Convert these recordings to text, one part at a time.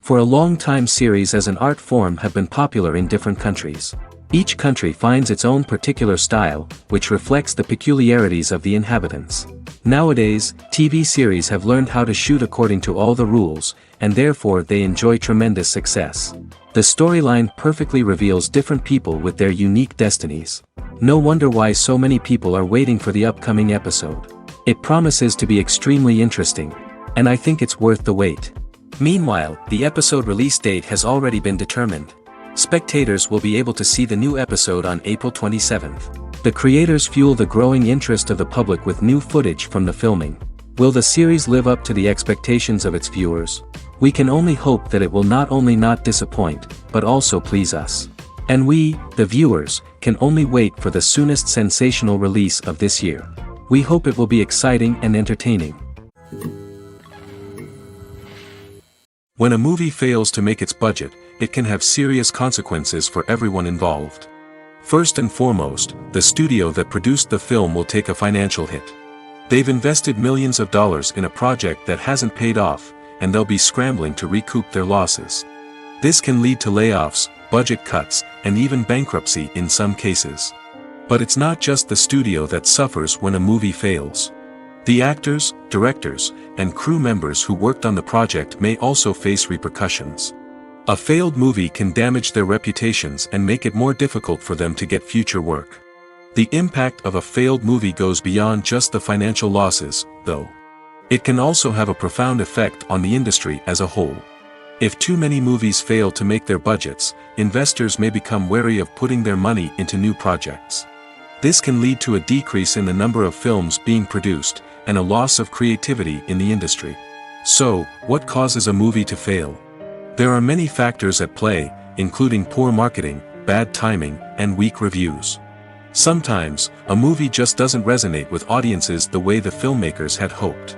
For a long time, series as an art form have been popular in different countries. Each country finds its own particular style, which reflects the peculiarities of the inhabitants. Nowadays, TV series have learned how to shoot according to all the rules, and therefore they enjoy tremendous success. The storyline perfectly reveals different people with their unique destinies. No wonder why so many people are waiting for the upcoming episode. It promises to be extremely interesting, and I think it's worth the wait. Meanwhile, the episode release date has already been determined. Spectators will be able to see the new episode on April 27th. The creators fuel the growing interest of the public with new footage from the filming. Will the series live up to the expectations of its viewers? We can only hope that it will not only not disappoint, but also please us. And we, the viewers, can only wait for the soonest sensational release of this year. We hope it will be exciting and entertaining. When a movie fails to make its budget, it can have serious consequences for everyone involved. First and foremost, the studio that produced the film will take a financial hit. They've invested millions of dollars in a project that hasn't paid off, and they'll be scrambling to recoup their losses. This can lead to layoffs, budget cuts, and even bankruptcy in some cases. But it's not just the studio that suffers when a movie fails. The actors, directors, and crew members who worked on the project may also face repercussions. A failed movie can damage their reputations and make it more difficult for them to get future work. The impact of a failed movie goes beyond just the financial losses, though. It can also have a profound effect on the industry as a whole. If too many movies fail to make their budgets, investors may become wary of putting their money into new projects. This can lead to a decrease in the number of films being produced, and a loss of creativity in the industry. So, what causes a movie to fail? There are many factors at play, including poor marketing, bad timing, and weak reviews. Sometimes, a movie just doesn't resonate with audiences the way the filmmakers had hoped.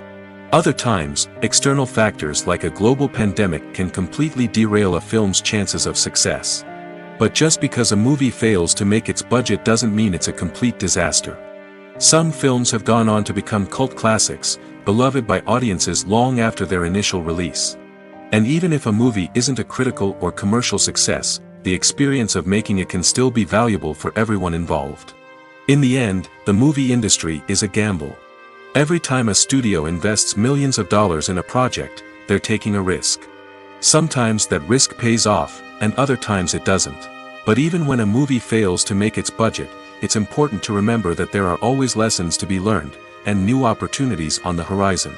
Other times, external factors like a global pandemic can completely derail a film's chances of success. But just because a movie fails to make its budget doesn't mean it's a complete disaster. Some films have gone on to become cult classics, beloved by audiences long after their initial release. And even if a movie isn't a critical or commercial success, the experience of making it can still be valuable for everyone involved. In the end, the movie industry is a gamble. Every time a studio invests millions of dollars in a project, they're taking a risk. Sometimes that risk pays off, and other times it doesn't. But even when a movie fails to make its budget, it's important to remember that there are always lessons to be learned, and new opportunities on the horizon.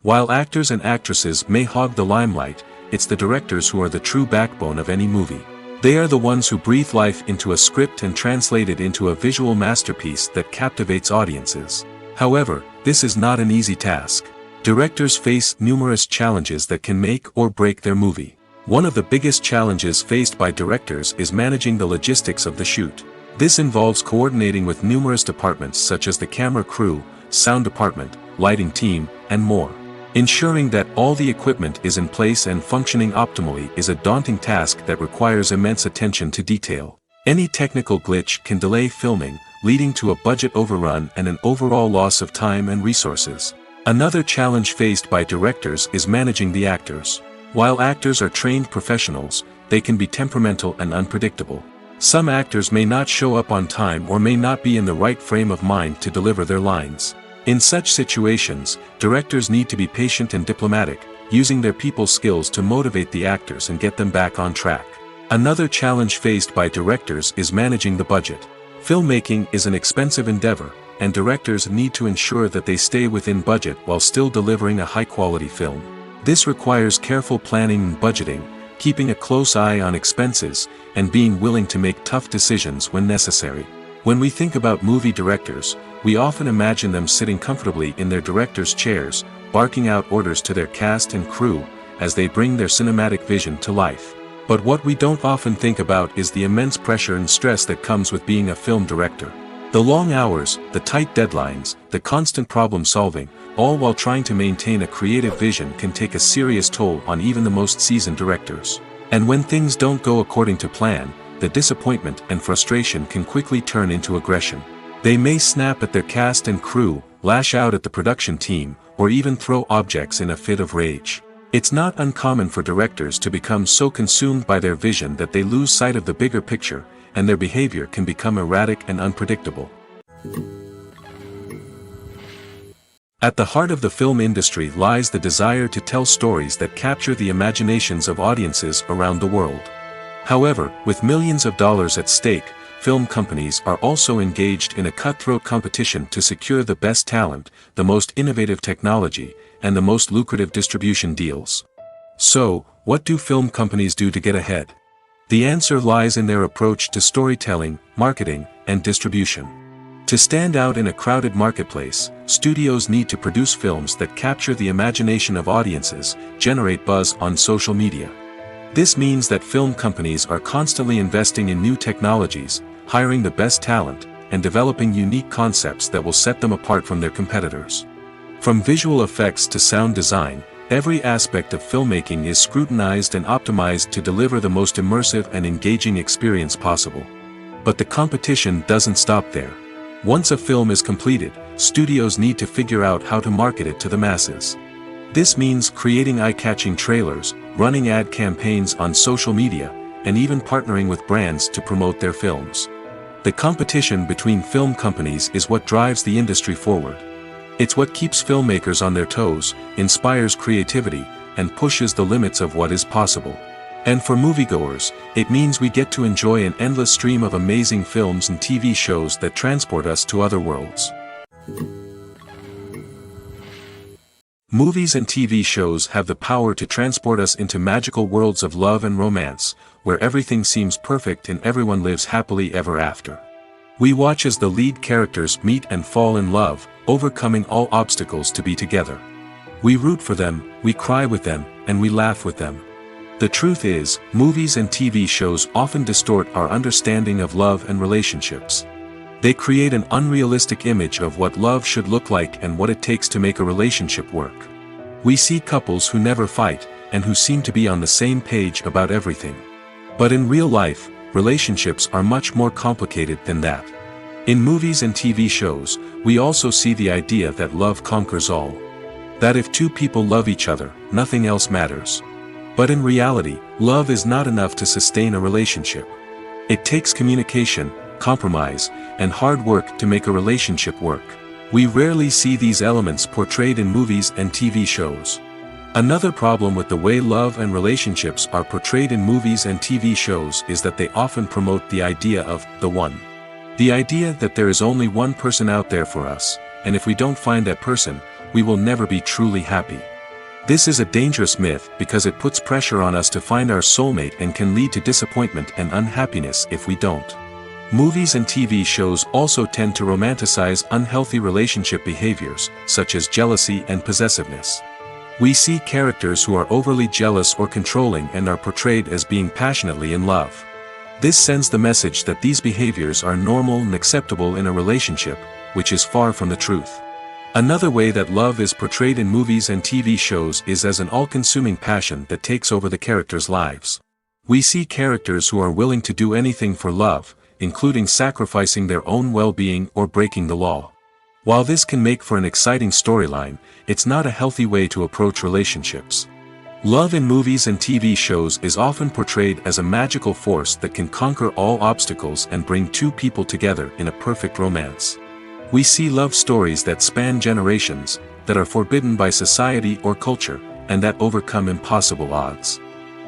While actors and actresses may hog the limelight, it's the directors who are the true backbone of any movie. They are the ones who breathe life into a script and translate it into a visual masterpiece that captivates audiences. However, this is not an easy task. Directors face numerous challenges that can make or break their movie. One of the biggest challenges faced by directors is managing the logistics of the shoot. This involves coordinating with numerous departments such as the camera crew, sound department, lighting team, and more. Ensuring that all the equipment is in place and functioning optimally is a daunting task that requires immense attention to detail. Any technical glitch can delay filming, leading to a budget overrun and an overall loss of time and resources. Another challenge faced by directors is managing the actors. While actors are trained professionals, they can be temperamental and unpredictable. Some actors may not show up on time or may not be in the right frame of mind to deliver their lines. In such situations, directors need to be patient and diplomatic, using their people skills to motivate the actors and get them back on track. Another challenge faced by directors is managing the budget. Filmmaking is an expensive endeavor, and directors need to ensure that they stay within budget while still delivering a high-quality film. This requires careful planning and budgeting, keeping a close eye on expenses, and being willing to make tough decisions when necessary. When we think about movie directors, we often imagine them sitting comfortably in their director's chairs, barking out orders to their cast and crew, as they bring their cinematic vision to life. But what we don't often think about is the immense pressure and stress that comes with being a film director. The long hours, the tight deadlines, the constant problem solving, all while trying to maintain a creative vision can take a serious toll on even the most seasoned directors. And when things don't go according to plan, the disappointment and frustration can quickly turn into aggression. They may snap at their cast and crew, lash out at the production team, or even throw objects in a fit of rage. It's not uncommon for directors to become so consumed by their vision that they lose sight of the bigger picture, and their behavior can become erratic and unpredictable. At the heart of the film industry lies the desire to tell stories that capture the imaginations of audiences around the world. However, with millions of dollars at stake, film companies are also engaged in a cutthroat competition to secure the best talent, the most innovative technology, and the most lucrative distribution deals. So, what do film companies do to get ahead? The answer lies in their approach to storytelling, marketing, and distribution. To stand out in a crowded marketplace, studios need to produce films that capture the imagination of audiences, generate buzz on social media. This means that film companies are constantly investing in new technologies, hiring the best talent, and developing unique concepts that will set them apart from their competitors. From visual effects to sound design, every aspect of filmmaking is scrutinized and optimized to deliver the most immersive and engaging experience possible. But the competition doesn't stop there. Once a film is completed, studios need to figure out how to market it to the masses. This means creating eye-catching trailers, running ad campaigns on social media, and even partnering with brands to promote their films. The competition between film companies is what drives the industry forward. It's what keeps filmmakers on their toes, inspires creativity, and pushes the limits of what is possible. And for moviegoers, it means we get to enjoy an endless stream of amazing films and TV shows that transport us to other worlds. Movies and TV shows have the power to transport us into magical worlds of love and romance, where everything seems perfect and everyone lives happily ever after. We watch as the lead characters meet and fall in love, overcoming all obstacles to be together. We root for them, we cry with them, and we laugh with them. The truth is, movies and TV shows often distort our understanding of love and relationships. They create an unrealistic image of what love should look like and what it takes to make a relationship work. We see couples who never fight, and who seem to be on the same page about everything. But in real life, relationships are much more complicated than that. In movies and TV shows, we also see the idea that love conquers all. That if two people love each other, nothing else matters. But in reality, love is not enough to sustain a relationship. It takes communication, compromise, and hard work to make a relationship work. We rarely see these elements portrayed in movies and TV shows. Another problem with the way love and relationships are portrayed in movies and TV shows is that they often promote the idea of the one. The idea that there is only one person out there for us, and if we don't find that person, we will never be truly happy. This is a dangerous myth because it puts pressure on us to find our soulmate and can lead to disappointment and unhappiness if we don't. Movies and TV shows also tend to romanticize unhealthy relationship behaviors, such as jealousy and possessiveness. We see characters who are overly jealous or controlling and are portrayed as being passionately in love. This sends the message that these behaviors are normal and acceptable in a relationship, which is far from the truth. Another way that love is portrayed in movies and TV shows is as an all-consuming passion that takes over the characters' lives. We see characters who are willing to do anything for love, including sacrificing their own well-being or breaking the law. While this can make for an exciting storyline, it's not a healthy way to approach relationships. Love in movies and TV shows is often portrayed as a magical force that can conquer all obstacles and bring two people together in a perfect romance. We see love stories that span generations, that are forbidden by society or culture, and that overcome impossible odds.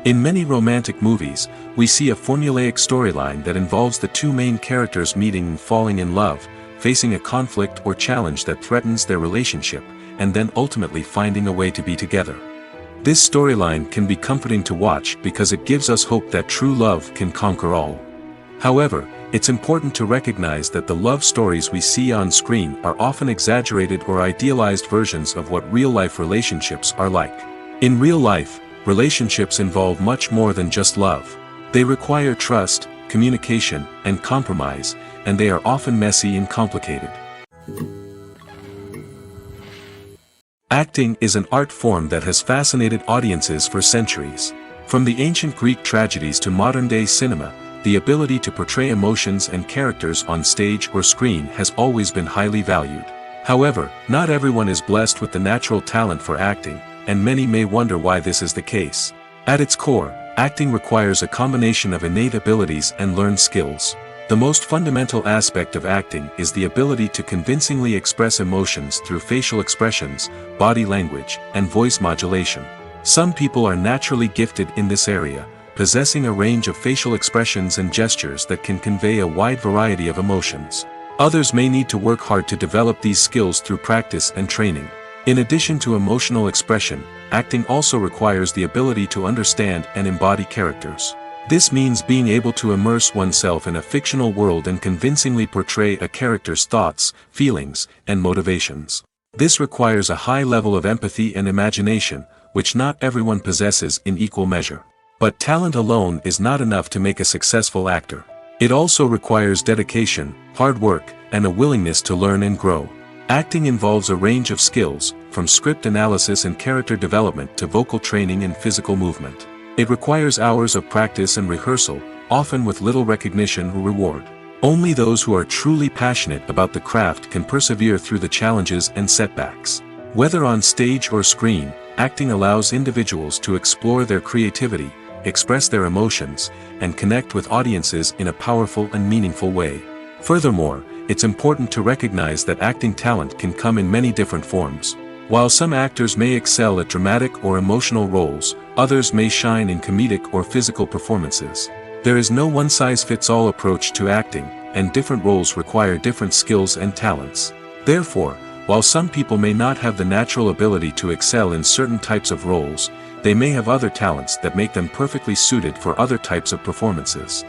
In many romantic movies, we see a formulaic storyline that involves the two main characters meeting and falling in love, facing a conflict or challenge that threatens their relationship, and then ultimately finding a way to be together. This storyline can be comforting to watch because it gives us hope that true love can conquer all. However, it's important to recognize that the love stories we see on screen are often exaggerated or idealized versions of what real-life relationships are like. In real life, relationships involve much more than just love. They require trust, communication, and compromise, and they are often messy and complicated. Acting is an art form that has fascinated audiences for centuries. From the ancient Greek tragedies to modern-day cinema, the ability to portray emotions and characters on stage or screen has always been highly valued. However, not everyone is blessed with the natural talent for acting, and many may wonder why this is the case. At its core, acting requires a combination of innate abilities and learned skills. The most fundamental aspect of acting is the ability to convincingly express emotions through facial expressions, body language, and voice modulation. Some people are naturally gifted in this area, possessing a range of facial expressions and gestures that can convey a wide variety of emotions. Others may need to work hard to develop these skills through practice and training. In addition to emotional expression, acting also requires the ability to understand and embody characters. This means being able to immerse oneself in a fictional world and convincingly portray a character's thoughts, feelings, and motivations. This requires a high level of empathy and imagination, which not everyone possesses in equal measure. But talent alone is not enough to make a successful actor. It also requires dedication, hard work, and a willingness to learn and grow. Acting involves a range of skills, from script analysis and character development to vocal training and physical movement. It requires hours of practice and rehearsal, often with little recognition or reward. Only those who are truly passionate about the craft can persevere through the challenges and setbacks. Whether on stage or screen, acting allows individuals to explore their creativity, express their emotions, and connect with audiences in a powerful and meaningful way. Furthermore, it's important to recognize that acting talent can come in many different forms. While some actors may excel at dramatic or emotional roles, others may shine in comedic or physical performances. There is no one-size-fits-all approach to acting, and different roles require different skills and talents. Therefore, while some people may not have the natural ability to excel in certain types of roles, they may have other talents that make them perfectly suited for other types of performances.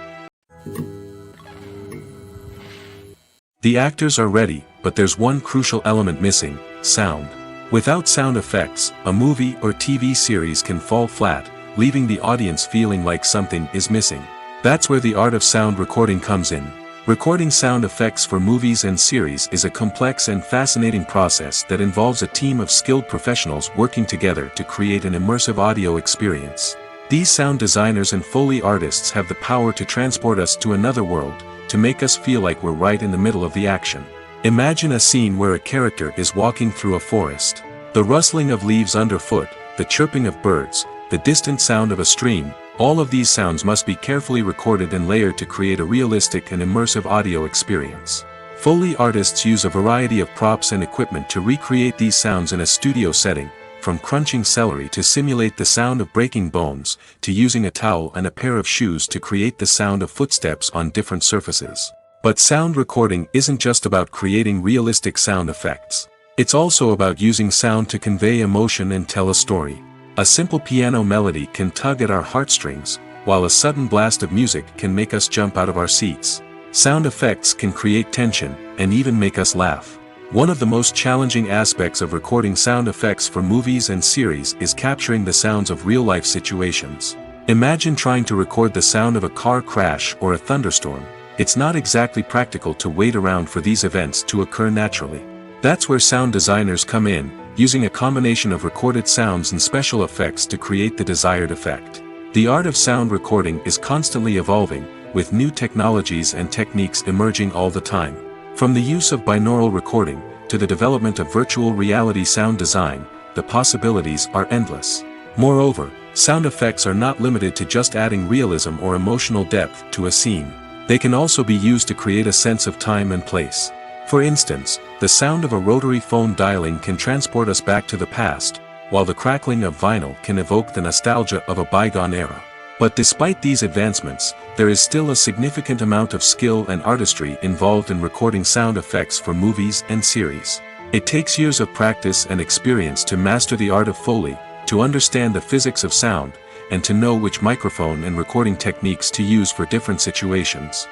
The actors are ready, but there's one crucial element missing: sound. Without sound effects, a movie or TV series can fall flat, leaving the audience feeling like something is missing. That's where the art of sound recording comes in. Recording sound effects for movies and series is a complex and fascinating process that involves a team of skilled professionals working together to create an immersive audio experience. These sound designers and Foley artists have the power to transport us to another world, to make us feel like we're right in the middle of the action. Imagine a scene where a character is walking through a forest. The rustling of leaves underfoot, the chirping of birds, the distant sound of a stream, all of these sounds must be carefully recorded and layered to create a realistic and immersive audio experience. Foley artists use a variety of props and equipment to recreate these sounds in a studio setting, from crunching celery to simulate the sound of breaking bones, to using a towel and a pair of shoes to create the sound of footsteps on different surfaces. But sound recording isn't just about creating realistic sound effects. It's also about using sound to convey emotion and tell a story. A simple piano melody can tug at our heartstrings, while a sudden blast of music can make us jump out of our seats. Sound effects can create tension, and even make us laugh. One of the most challenging aspects of recording sound effects for movies and series is capturing the sounds of real-life situations. Imagine trying to record the sound of a car crash or a thunderstorm. It's not exactly practical to wait around for these events to occur naturally. That's where sound designers come in, using a combination of recorded sounds and special effects to create the desired effect. The art of sound recording is constantly evolving, with new technologies and techniques emerging all the time. From the use of binaural recording, to the development of virtual reality sound design, the possibilities are endless. Moreover, sound effects are not limited to just adding realism or emotional depth to a scene. They can also be used to create a sense of time and place. For instance, the sound of a rotary phone dialing can transport us back to the past, while the crackling of vinyl can evoke the nostalgia of a bygone era. But despite these advancements, there is still a significant amount of skill and artistry involved in recording sound effects for movies and series. It takes years of practice and experience to master the art of Foley, to understand the physics of sound, and to know which microphone and recording techniques to use for different situations.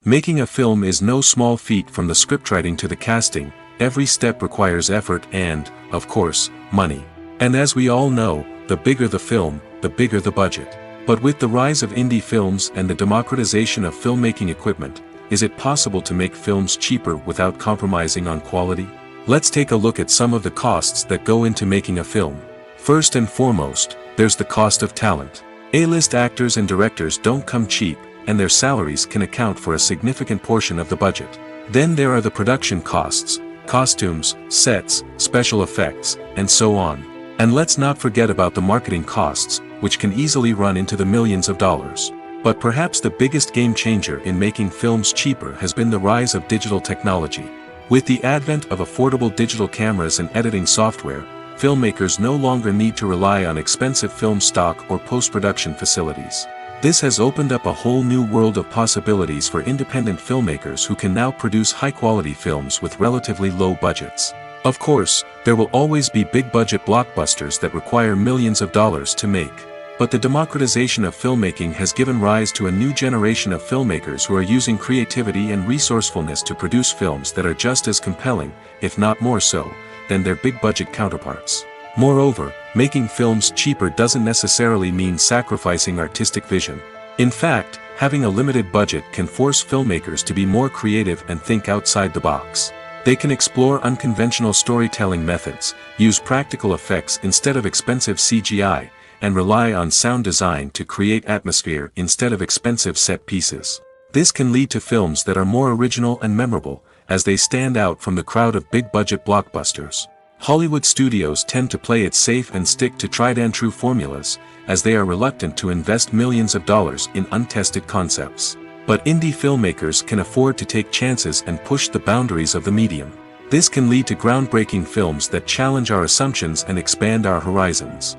Making a film is no small feat. From the scriptwriting to the casting, every step requires effort and, of course, money. And as we all know, the bigger the film, the bigger the budget. But with the rise of indie films and the democratization of filmmaking equipment, is it possible to make films cheaper without compromising on quality? Let's take a look at some of the costs that go into making a film. First and foremost, there's the cost of talent. A-list actors and directors don't come cheap, and their salaries can account for a significant portion of the budget. Then there are the production costs, costumes, sets, special effects, and so on. And let's not forget about the marketing costs, which can easily run into the millions of dollars. But perhaps the biggest game changer in making films cheaper has been the rise of digital technology. With the advent of affordable digital cameras and editing software, filmmakers no longer need to rely on expensive film stock or post-production facilities. This has opened up a whole new world of possibilities for independent filmmakers who can now produce high-quality films with relatively low budgets. Of course, there will always be big-budget blockbusters that require millions of dollars to make. But the democratization of filmmaking has given rise to a new generation of filmmakers who are using creativity and resourcefulness to produce films that are just as compelling, if not more so, than their big-budget counterparts. Moreover, making films cheaper doesn't necessarily mean sacrificing artistic vision. In fact, having a limited budget can force filmmakers to be more creative and think outside the box. They can explore unconventional storytelling methods, use practical effects instead of expensive CGI, and rely on sound design to create atmosphere instead of expensive set pieces. This can lead to films that are more original and memorable, as they stand out from the crowd of big-budget blockbusters. Hollywood studios tend to play it safe and stick to tried-and-true formulas, as they are reluctant to invest millions of dollars in untested concepts. But indie filmmakers can afford to take chances and push the boundaries of the medium. This can lead to groundbreaking films that challenge our assumptions and expand our horizons.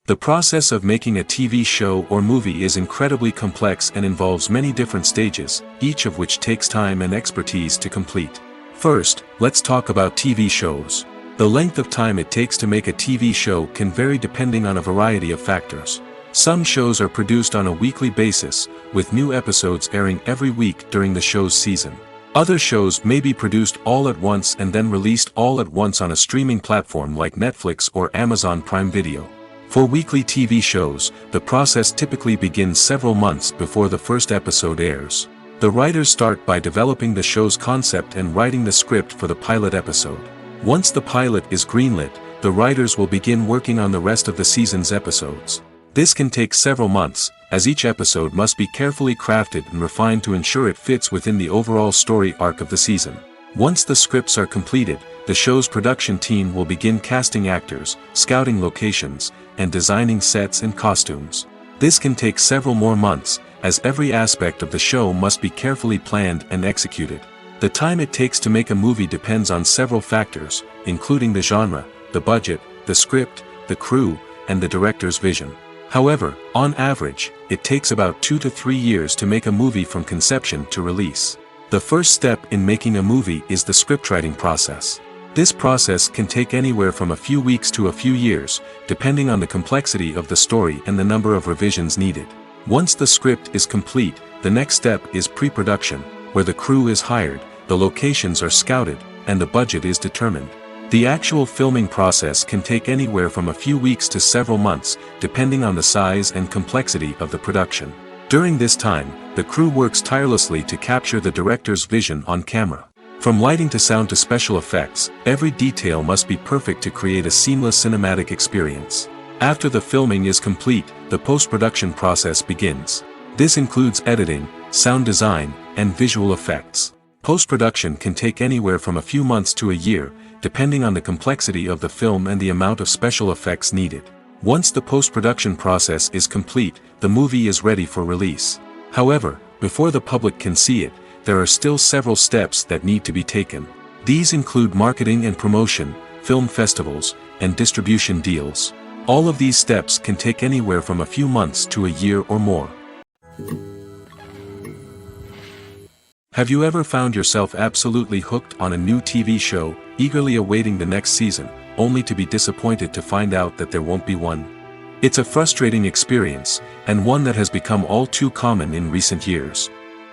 The process of making a TV show or movie is incredibly complex and involves many different stages, each of which takes time and expertise to complete. First, let's talk about TV shows. The length of time it takes to make a TV show can vary depending on a variety of factors. Some shows are produced on a weekly basis, with new episodes airing every week during the show's season. Other shows may be produced all at once and then released all at once on a streaming platform like Netflix or Amazon Prime Video. For weekly TV shows, the process typically begins several months before the first episode airs. The writers start by developing the show's concept and writing the script for the pilot episode. Once the pilot is greenlit, the writers will begin working on the rest of the season's episodes. This can take several months, as each episode must be carefully crafted and refined to ensure it fits within the overall story arc of the season. Once the scripts are completed, the show's production team will begin casting actors, scouting locations, and designing sets and costumes. This can take several more months, as every aspect of the show must be carefully planned and executed. The time it takes to make a movie depends on several factors, including the genre, the budget, the script, the crew, and the director's vision. However, on average, it takes about 2 to 3 years to make a movie from conception to release. The first step in making a movie is the scriptwriting process. This process can take anywhere from a few weeks to a few years, depending on the complexity of the story and the number of revisions needed. Once the script is complete, the next step is pre-production, where the crew is hired, the locations are scouted, and the budget is determined. The actual filming process can take anywhere from a few weeks to several months, depending on the size and complexity of the production. During this time, the crew works tirelessly to capture the director's vision on camera. From lighting to sound to special effects, every detail must be perfect to create a seamless cinematic experience. After the filming is complete, the post-production process begins. This includes editing, sound design, and visual effects. Post-production can take anywhere from a few months to a year, depending on the complexity of the film and the amount of special effects needed. Once the post-production process is complete, the movie is ready for release. However, before the public can see it, there are still several steps that need to be taken. These include marketing and promotion, film festivals, and distribution deals. All of these steps can take anywhere from a few months to a year or more. Have you ever found yourself absolutely hooked on a new TV show, eagerly awaiting the next season, only to be disappointed to find out that there won't be one? It's a frustrating experience, and one that has become all too common in recent years.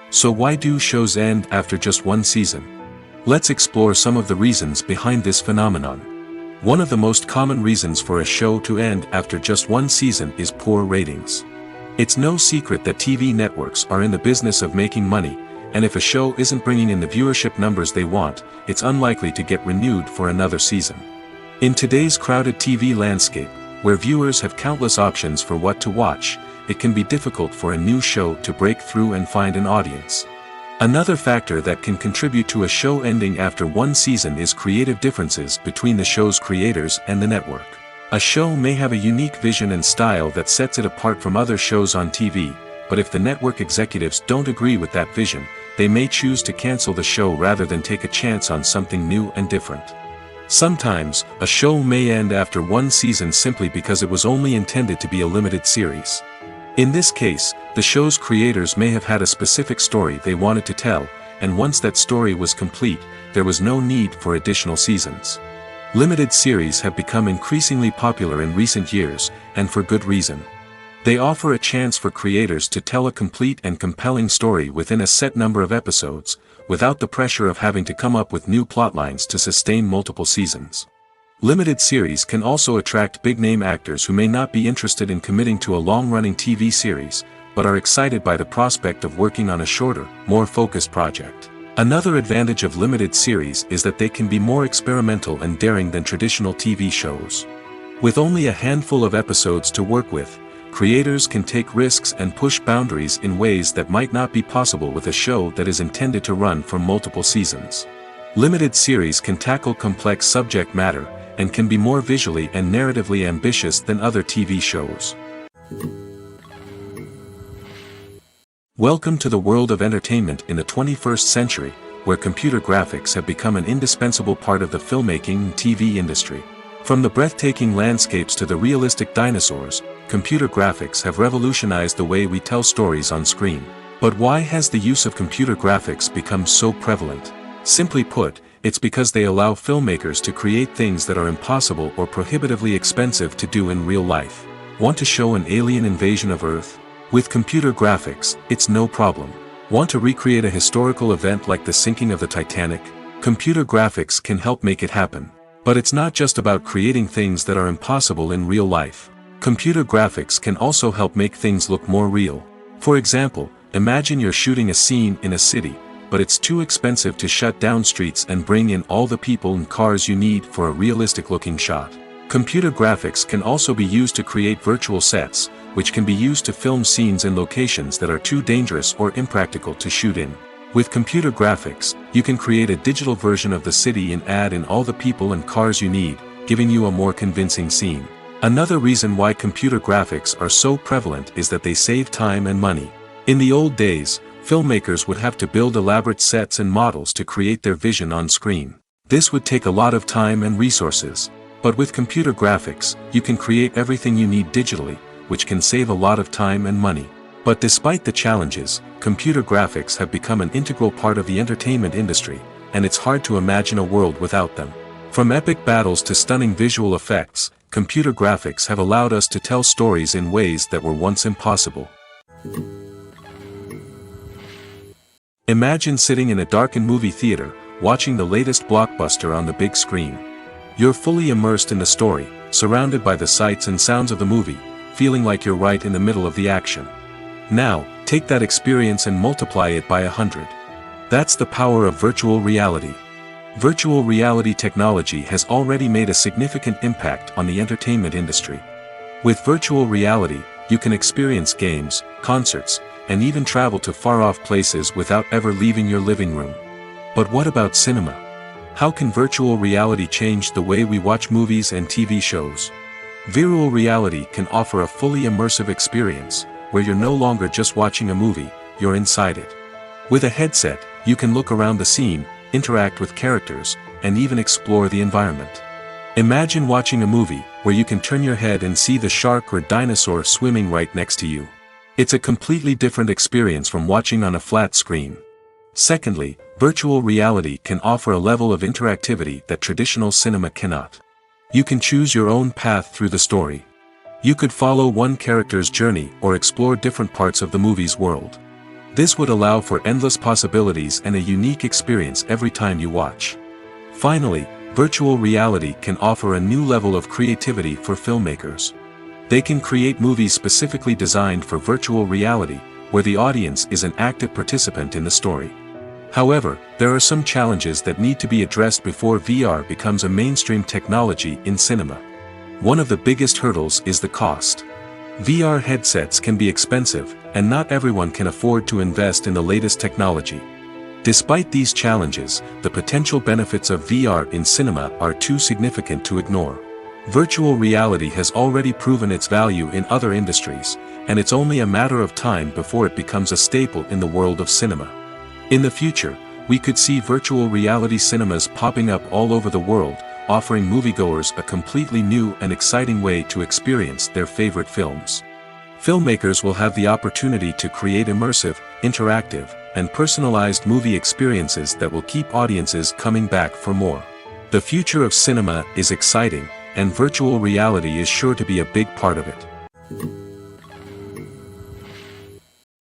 So why do shows end after just one season? Let's explore some of the reasons behind this phenomenon. One of the most common reasons for a show to end after just one season is poor ratings. It's no secret that TV networks are in the business of making money, and if a show isn't bringing in the viewership numbers they want, it's unlikely to get renewed for another season. In today's crowded TV landscape, Where viewers have countless options for what to watch, it can be difficult for a new show to break through and find an audience. Another factor that can contribute to a show ending after one season is creative differences between the show's creators and the network. A show may have a unique vision and style that sets it apart from other shows on TV, but if the network executives don't agree with that vision, they may choose to cancel the show rather than take a chance on something new and different. Sometimes, a show may end after one season simply because it was only intended to be a limited series. In this case, the show's creators may have had a specific story they wanted to tell, and once that story was complete, there was no need for additional seasons. Limited series have become increasingly popular in recent years, and for good reason. They offer a chance for creators to tell a complete and compelling story within a set number of episodes, without the pressure of having to come up with new plotlines to sustain multiple seasons. Limited series can also attract big-name actors who may not be interested in committing to a long-running TV series, but are excited by the prospect of working on a shorter, more focused project. Another advantage of limited series is that they can be more experimental and daring than traditional TV shows. With only a handful of episodes to work with, creators can take risks and push boundaries in ways that might not be possible with a show that is intended to run for multiple seasons. Limited series can tackle complex subject matter, and can be more visually and narratively ambitious than other TV shows. Welcome to the world of entertainment in the 21st century, where computer graphics have become an indispensable part of the filmmaking and TV industry. From the breathtaking landscapes to the realistic dinosaurs, computer graphics have revolutionized the way we tell stories on screen. But why has the use of computer graphics become so prevalent? Simply put, it's because they allow filmmakers to create things that are impossible or prohibitively expensive to do in real life. Want to show an alien invasion of Earth? With computer graphics, it's no problem. Want to recreate a historical event like the sinking of the Titanic? Computer graphics can help make it happen. But it's not just about creating things that are impossible in real life. Computer graphics can also help make things look more real. For example, imagine you're shooting a scene in a city, but it's too expensive to shut down streets and bring in all the people and cars you need for a realistic-looking shot. Computer graphics can also be used to create virtual sets, which can be used to film scenes in locations that are too dangerous or impractical to shoot in. With computer graphics, you can create a digital version of the city and add in all the people and cars you need, giving you a more convincing scene. Another reason why computer graphics are so prevalent is that they save time and money. In the old days, filmmakers would have to build elaborate sets and models to create their vision on screen. This would take a lot of time and resources. But with computer graphics, you can create everything you need digitally, which can save a lot of time and money. But despite the challenges, computer graphics have become an integral part of the entertainment industry, and it's hard to imagine a world without them. From epic battles to stunning visual effects, computer graphics have allowed us to tell stories in ways that were once impossible. Imagine sitting in a darkened movie theater, watching the latest blockbuster on the big screen. You're fully immersed in the story, surrounded by the sights and sounds of the movie, feeling like you're right in the middle of the action. Now, take that experience and multiply it by 100. That's the power of virtual reality. Virtual reality technology has already made a significant impact on the entertainment industry. With virtual reality, you can experience games, concerts, and even travel to far-off places without ever leaving your living room. But what about cinema? How can virtual reality change the way we watch movies and TV shows? Virtual reality can offer a fully immersive experience, where you're no longer just watching a movie, you're inside it. With a headset, you can look around the scene, interact with characters, and even explore the environment. Imagine watching a movie, where you can turn your head and see the shark or dinosaur swimming right next to you. It's a completely different experience from watching on a flat screen. Secondly, virtual reality can offer a level of interactivity that traditional cinema cannot. You can choose your own path through the story. You could follow one character's journey or explore different parts of the movie's world. This would allow for endless possibilities and a unique experience every time you watch. Finally, virtual reality can offer a new level of creativity for filmmakers. They can create movies specifically designed for virtual reality, where the audience is an active participant in the story. However, there are some challenges that need to be addressed before VR becomes a mainstream technology in cinema. One of the biggest hurdles is the cost. VR headsets can be expensive, and not everyone can afford to invest in the latest technology. Despite these challenges, the potential benefits of VR in cinema are too significant to ignore. Virtual reality has already proven its value in other industries, and it's only a matter of time before it becomes a staple in the world of cinema. In the future, we could see virtual reality cinemas popping up all over the world, offering moviegoers a completely new and exciting way to experience their favorite films. Filmmakers will have the opportunity to create immersive, interactive, and personalized movie experiences that will keep audiences coming back for more. The future of cinema is exciting, and virtual reality is sure to be a big part of it.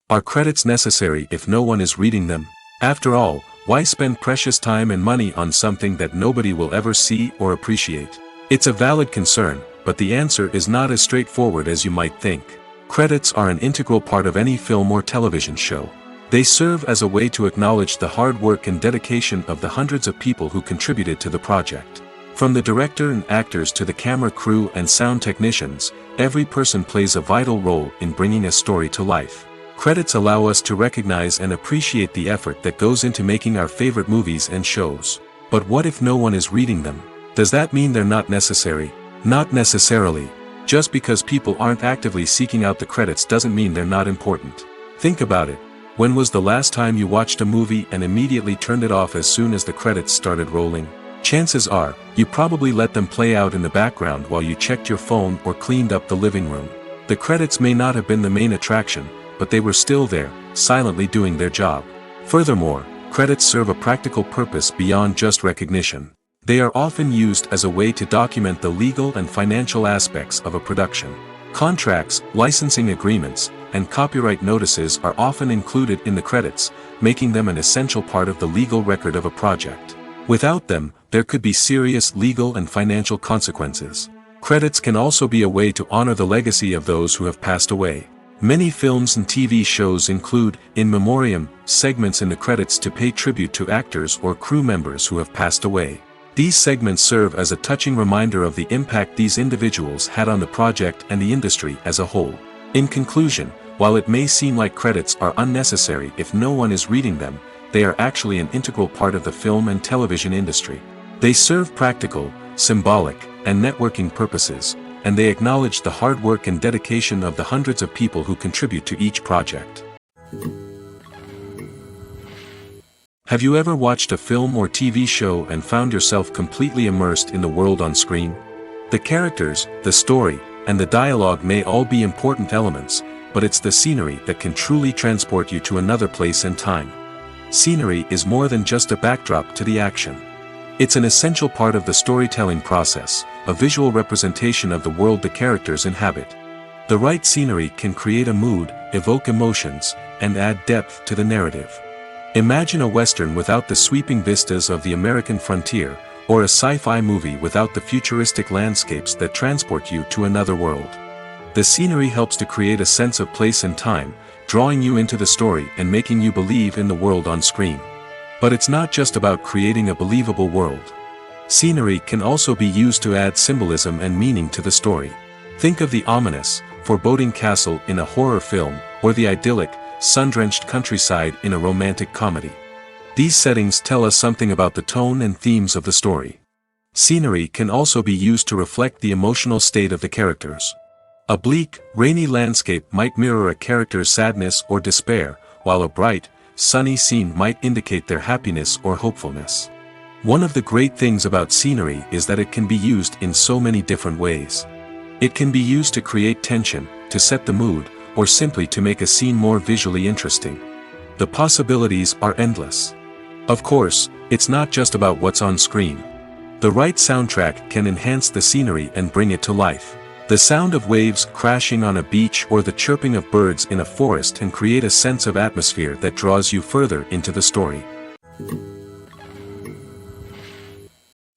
Are credits necessary if no one is reading them? After all, why spend precious time and money on something that nobody will ever see or appreciate? It's a valid concern, but the answer is not as straightforward as you might think. Credits are an integral part of any film or television show. They serve as a way to acknowledge the hard work and dedication of the hundreds of people who contributed to the project. From the director and actors to the camera crew and sound technicians, every person plays a vital role in bringing a story to life. Credits allow us to recognize and appreciate the effort that goes into making our favorite movies and shows. But what if no one is reading them? Does that mean they're not necessary? Not necessarily. Just because people aren't actively seeking out the credits doesn't mean they're not important. Think about it. When was the last time you watched a movie and immediately turned it off as soon as the credits started rolling? Chances are, you probably let them play out in the background while you checked your phone or cleaned up the living room. The credits may not have been the main attraction, but they were still there, silently doing their job. Furthermore, credits serve a practical purpose beyond just recognition. They are often used as a way to document the legal and financial aspects of a production. Contracts, licensing agreements, and copyright notices are often included in the credits, making them an essential part of the legal record of a project. Without them, there could be serious legal and financial consequences. Credits can also be a way to honor the legacy of those who have passed away. Many films and TV shows include, in memoriam, segments in the credits to pay tribute to actors or crew members who have passed away. These segments serve as a touching reminder of the impact these individuals had on the project and the industry as a whole. In conclusion, while it may seem like credits are unnecessary if no one is reading them, they are actually an integral part of the film and television industry. They serve practical, symbolic, and networking purposes, and they acknowledge the hard work and dedication of the hundreds of people who contribute to each project. Have you ever watched a film or TV show and found yourself completely immersed in the world on screen? The characters, the story, and the dialogue may all be important elements, but it's the scenery that can truly transport you to another place and time. Scenery is more than just a backdrop to the action. It's an essential part of the storytelling process, a visual representation of the world the characters inhabit. The right scenery can create a mood, evoke emotions, and add depth to the narrative. Imagine a Western without the sweeping vistas of the American frontier, or a sci-fi movie without the futuristic landscapes that transport you to another world. The scenery helps to create a sense of place and time, drawing you into the story and making you believe in the world on screen. But it's not just about creating a believable world. Scenery can also be used to add symbolism and meaning to the story. Think of the ominous, foreboding castle in a horror film, or the idyllic, sun-drenched countryside in a romantic comedy. These settings tell us something about the tone and themes of the story. Scenery can also be used to reflect the emotional state of the characters. A bleak, rainy landscape might mirror a character's sadness or despair, while a bright, sunny scene might indicate their happiness or hopefulness. One of the great things about scenery is that it can be used in so many different ways. It can be used to create tension, to set the mood, or simply to make a scene more visually interesting. The possibilities are endless. Of course, it's not just about what's on screen. The right soundtrack can enhance the scenery and bring it to life. The sound of waves crashing on a beach or the chirping of birds in a forest can create a sense of atmosphere that draws you further into the story.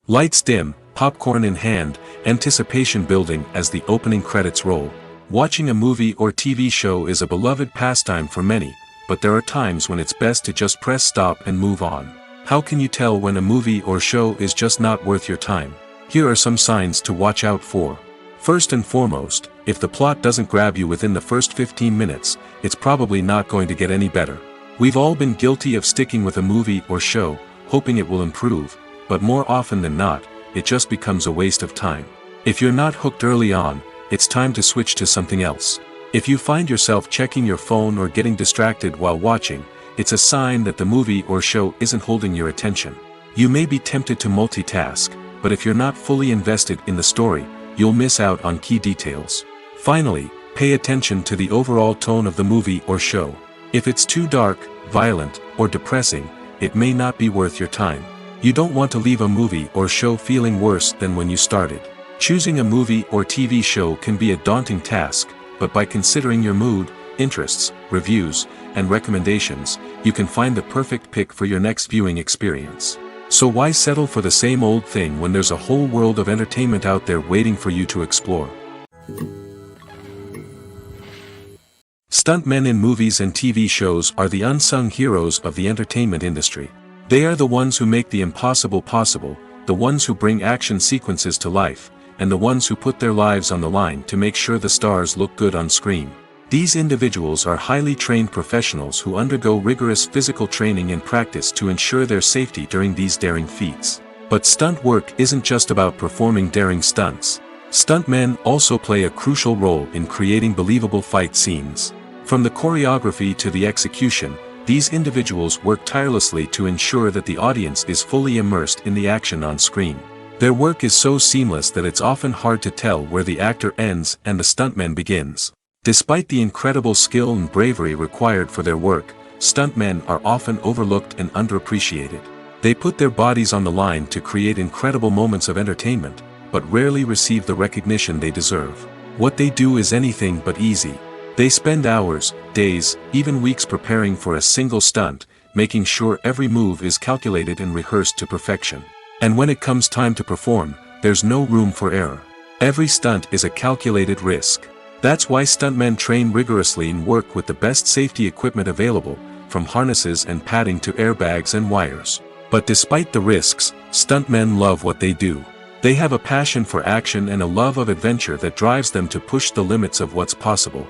Lights dim, popcorn in hand, anticipation building as the opening credits roll. Watching a movie or TV show is a beloved pastime for many, but there are times when it's best to just press stop and move on. How can you tell when a movie or show is just not worth your time? Here are some signs to watch out for. First and foremost, if the plot doesn't grab you within the first 15 minutes, it's probably not going to get any better. We've all been guilty of sticking with a movie or show, hoping it will improve, but more often than not, it just becomes a waste of time. If you're not hooked early on, it's time to switch to something else. If you find yourself checking your phone or getting distracted while watching, it's a sign that the movie or show isn't holding your attention. You may be tempted to multitask, but if you're not fully invested in the story, you'll miss out on key details. Finally, pay attention to the overall tone of the movie or show. If it's too dark, violent, or depressing, it may not be worth your time. You don't want to leave a movie or show feeling worse than when you started. Choosing a movie or TV show can be a daunting task, but by considering your mood, interests, reviews, and recommendations, you can find the perfect pick for your next viewing experience. So why settle for the same old thing when there's a whole world of entertainment out there waiting for you to explore? Stuntmen in movies and TV shows are the unsung heroes of the entertainment industry. They are the ones who make the impossible possible, the ones who bring action sequences to life, and the ones who put their lives on the line to make sure the stars look good on screen. These individuals are highly trained professionals who undergo rigorous physical training and practice to ensure their safety during these daring feats. But stunt work isn't just about performing daring stunts. Stuntmen also play a crucial role in creating believable fight scenes. From the choreography to the execution, these individuals work tirelessly to ensure that the audience is fully immersed in the action on screen. Their work is so seamless that it's often hard to tell where the actor ends and the stuntman begins. Despite the incredible skill and bravery required for their work, stuntmen are often overlooked and underappreciated. They put their bodies on the line to create incredible moments of entertainment, but rarely receive the recognition they deserve. What they do is anything but easy. They spend hours, days, even weeks preparing for a single stunt, making sure every move is calculated and rehearsed to perfection. And when it comes time to perform, there's no room for error. Every stunt is a calculated risk. That's why stuntmen train rigorously and work with the best safety equipment available, from harnesses and padding to airbags and wires. But despite the risks, stuntmen love what they do. They have a passion for action and a love of adventure that drives them to push the limits of what's possible.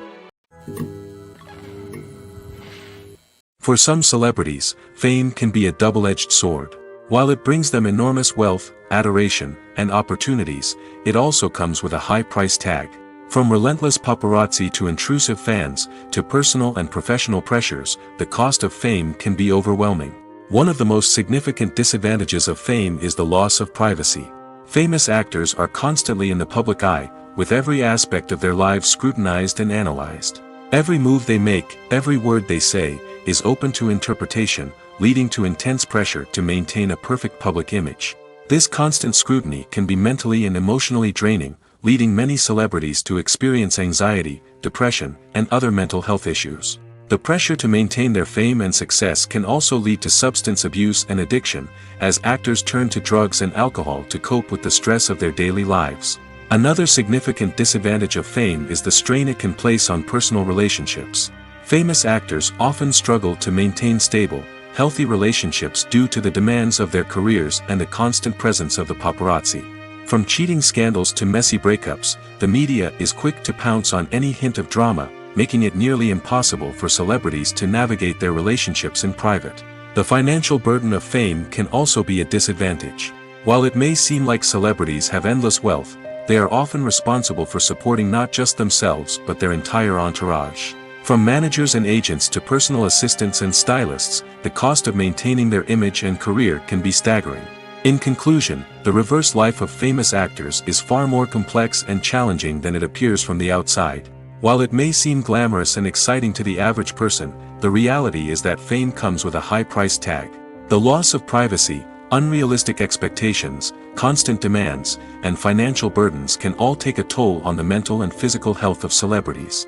For some celebrities, fame can be a double-edged sword. While it brings them enormous wealth, adoration, and opportunities, it also comes with a high price tag. From relentless paparazzi to intrusive fans, to personal and professional pressures, the cost of fame can be overwhelming. One of the most significant disadvantages of fame is the loss of privacy. Famous actors are constantly in the public eye, with every aspect of their lives scrutinized and analyzed. Every move they make, every word they say, is open to interpretation, leading to intense pressure to maintain a perfect public image. This constant scrutiny can be mentally and emotionally draining, leading many celebrities to experience anxiety, depression, and other mental health issues. The pressure to maintain their fame and success can also lead to substance abuse and addiction, as actors turn to drugs and alcohol to cope with the stress of their daily lives. Another significant disadvantage of fame is the strain it can place on personal relationships. Famous actors often struggle to maintain stable, healthy relationships due to the demands of their careers and the constant presence of the paparazzi. From cheating scandals to messy breakups, the media is quick to pounce on any hint of drama, making it nearly impossible for celebrities to navigate their relationships in private. The financial burden of fame can also be a disadvantage. While it may seem like celebrities have endless wealth, they are often responsible for supporting not just themselves but their entire entourage. From managers and agents to personal assistants and stylists, the cost of maintaining their image and career can be staggering. In conclusion, the reverse life of famous actors is far more complex and challenging than it appears from the outside. While it may seem glamorous and exciting to the average person, the reality is that fame comes with a high price tag. The loss of privacy, unrealistic expectations, constant demands, and financial burdens can all take a toll on the mental and physical health of celebrities.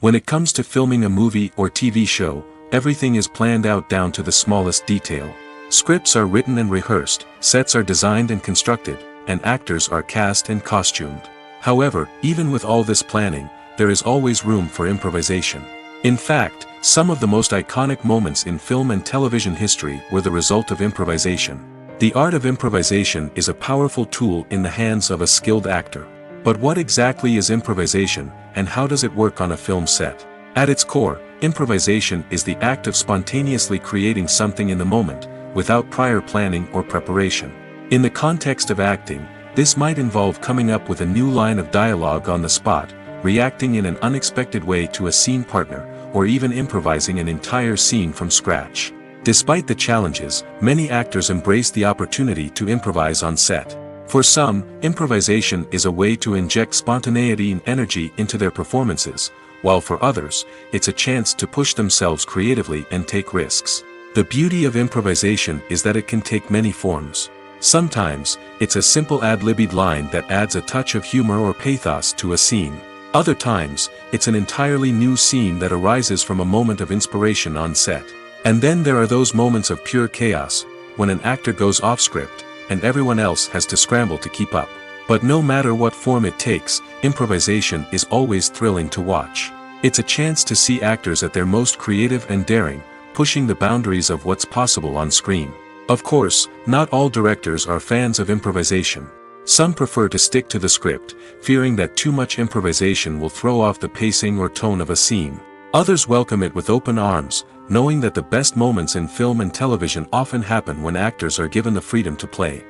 When it comes to filming a movie or TV show, everything is planned out down to the smallest detail. Scripts are written and rehearsed, sets are designed and constructed, and actors are cast and costumed. However, even with all this planning, there is always room for improvisation. In fact, some of the most iconic moments in film and television history were the result of improvisation. The art of improvisation is a powerful tool in the hands of a skilled actor. But what exactly is improvisation, and how does it work on a film set? At its core, improvisation is the act of spontaneously creating something in the moment, without prior planning or preparation. In the context of acting, this might involve coming up with a new line of dialogue on the spot, reacting in an unexpected way to a scene partner, or even improvising an entire scene from scratch. Despite the challenges, many actors embrace the opportunity to improvise on set. For some, improvisation is a way to inject spontaneity and energy into their performances, while for others, it's a chance to push themselves creatively and take risks. The beauty of improvisation is that it can take many forms. Sometimes, it's a simple ad-libbed line that adds a touch of humor or pathos to a scene. Other times, it's an entirely new scene that arises from a moment of inspiration on set. And then there are those moments of pure chaos, when an actor goes off script, and everyone else has to scramble to keep up. But no matter what form it takes, improvisation is always thrilling to watch. It's a chance to see actors at their most creative and daring, pushing the boundaries of what's possible on screen. Of course, not all directors are fans of improvisation. Some prefer to stick to the script, fearing that too much improvisation will throw off the pacing or tone of a scene. Others welcome it with open arms, knowing that the best moments in film and television often happen when actors are given the freedom to play.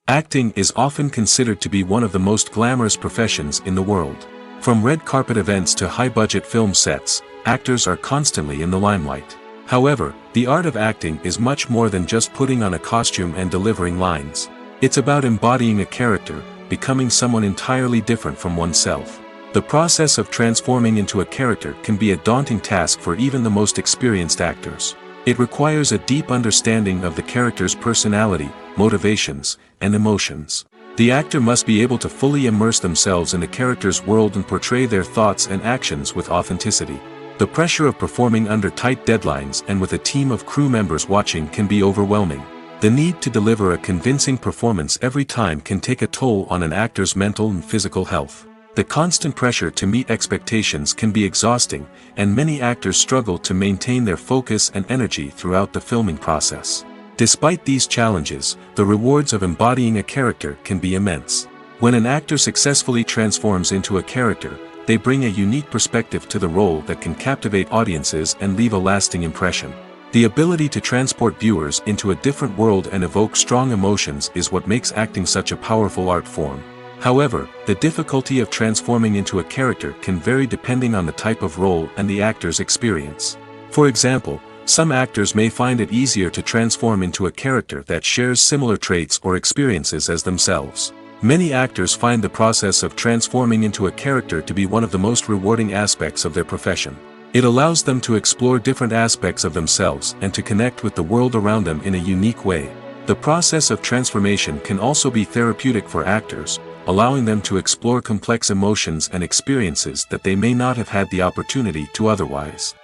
Acting is often considered to be one of the most glamorous professions in the world. From red carpet events to high-budget film sets, actors are constantly in the limelight. However, the art of acting is much more than just putting on a costume and delivering lines. It's about embodying a character, becoming someone entirely different from oneself. The process of transforming into a character can be a daunting task for even the most experienced actors. It requires a deep understanding of the character's personality, motivations, and emotions. The actor must be able to fully immerse themselves in the character's world and portray their thoughts and actions with authenticity. The pressure of performing under tight deadlines and with a team of crew members watching can be overwhelming. The need to deliver a convincing performance every time can take a toll on an actor's mental and physical health. The constant pressure to meet expectations can be exhausting, and many actors struggle to maintain their focus and energy throughout the filming process. Despite these challenges, the rewards of embodying a character can be immense. When an actor successfully transforms into a character, they bring a unique perspective to the role that can captivate audiences and leave a lasting impression. The ability to transport viewers into a different world and evoke strong emotions is what makes acting such a powerful art form. However, the difficulty of transforming into a character can vary depending on the type of role and the actor's experience. For example, some actors may find it easier to transform into a character that shares similar traits or experiences as themselves. Many actors find the process of transforming into a character to be one of the most rewarding aspects of their profession. It allows them to explore different aspects of themselves and to connect with the world around them in a unique way. The process of transformation can also be therapeutic for actors, allowing them to explore complex emotions and experiences that they may not have had the opportunity to otherwise.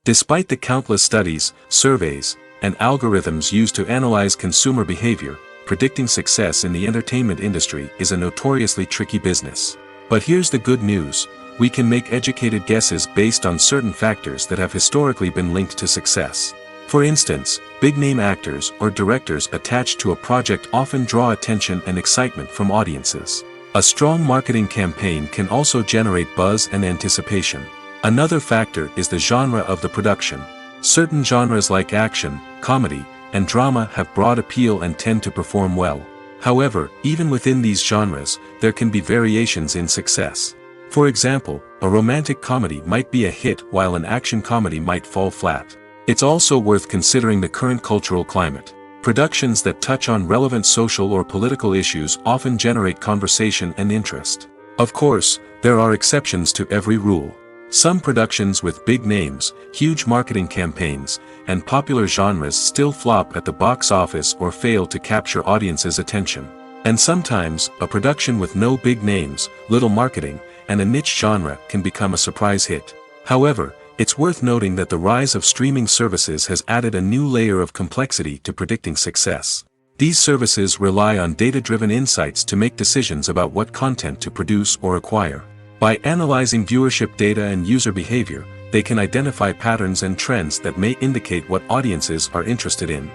Despite the countless studies, surveys, and algorithms used to analyze consumer behavior, predicting success in the entertainment industry is a notoriously tricky business. But here's the good news: we can make educated guesses based on certain factors that have historically been linked to success. For instance, big-name actors or directors attached to a project often draw attention and excitement from audiences. A strong marketing campaign can also generate buzz and anticipation. Another factor is the genre of the production. Certain genres like action, comedy, and drama have broad appeal and tend to perform well. However, even within these genres, there can be variations in success. For example, a romantic comedy might be a hit while an action comedy might fall flat. It's also worth considering the current cultural climate. Productions that touch on relevant social or political issues often generate conversation and interest. Of course, there are exceptions to every rule. Some productions with big names, huge marketing campaigns, and popular genres still flop at the box office or fail to capture audiences' attention. And sometimes, a production with no big names, little marketing, and a niche genre can become a surprise hit. However, it's worth noting that the rise of streaming services has added a new layer of complexity to predicting success. These services rely on data-driven insights to make decisions about what content to produce or acquire. By analyzing viewership data and user behavior, they can identify patterns and trends that may indicate what audiences are interested in.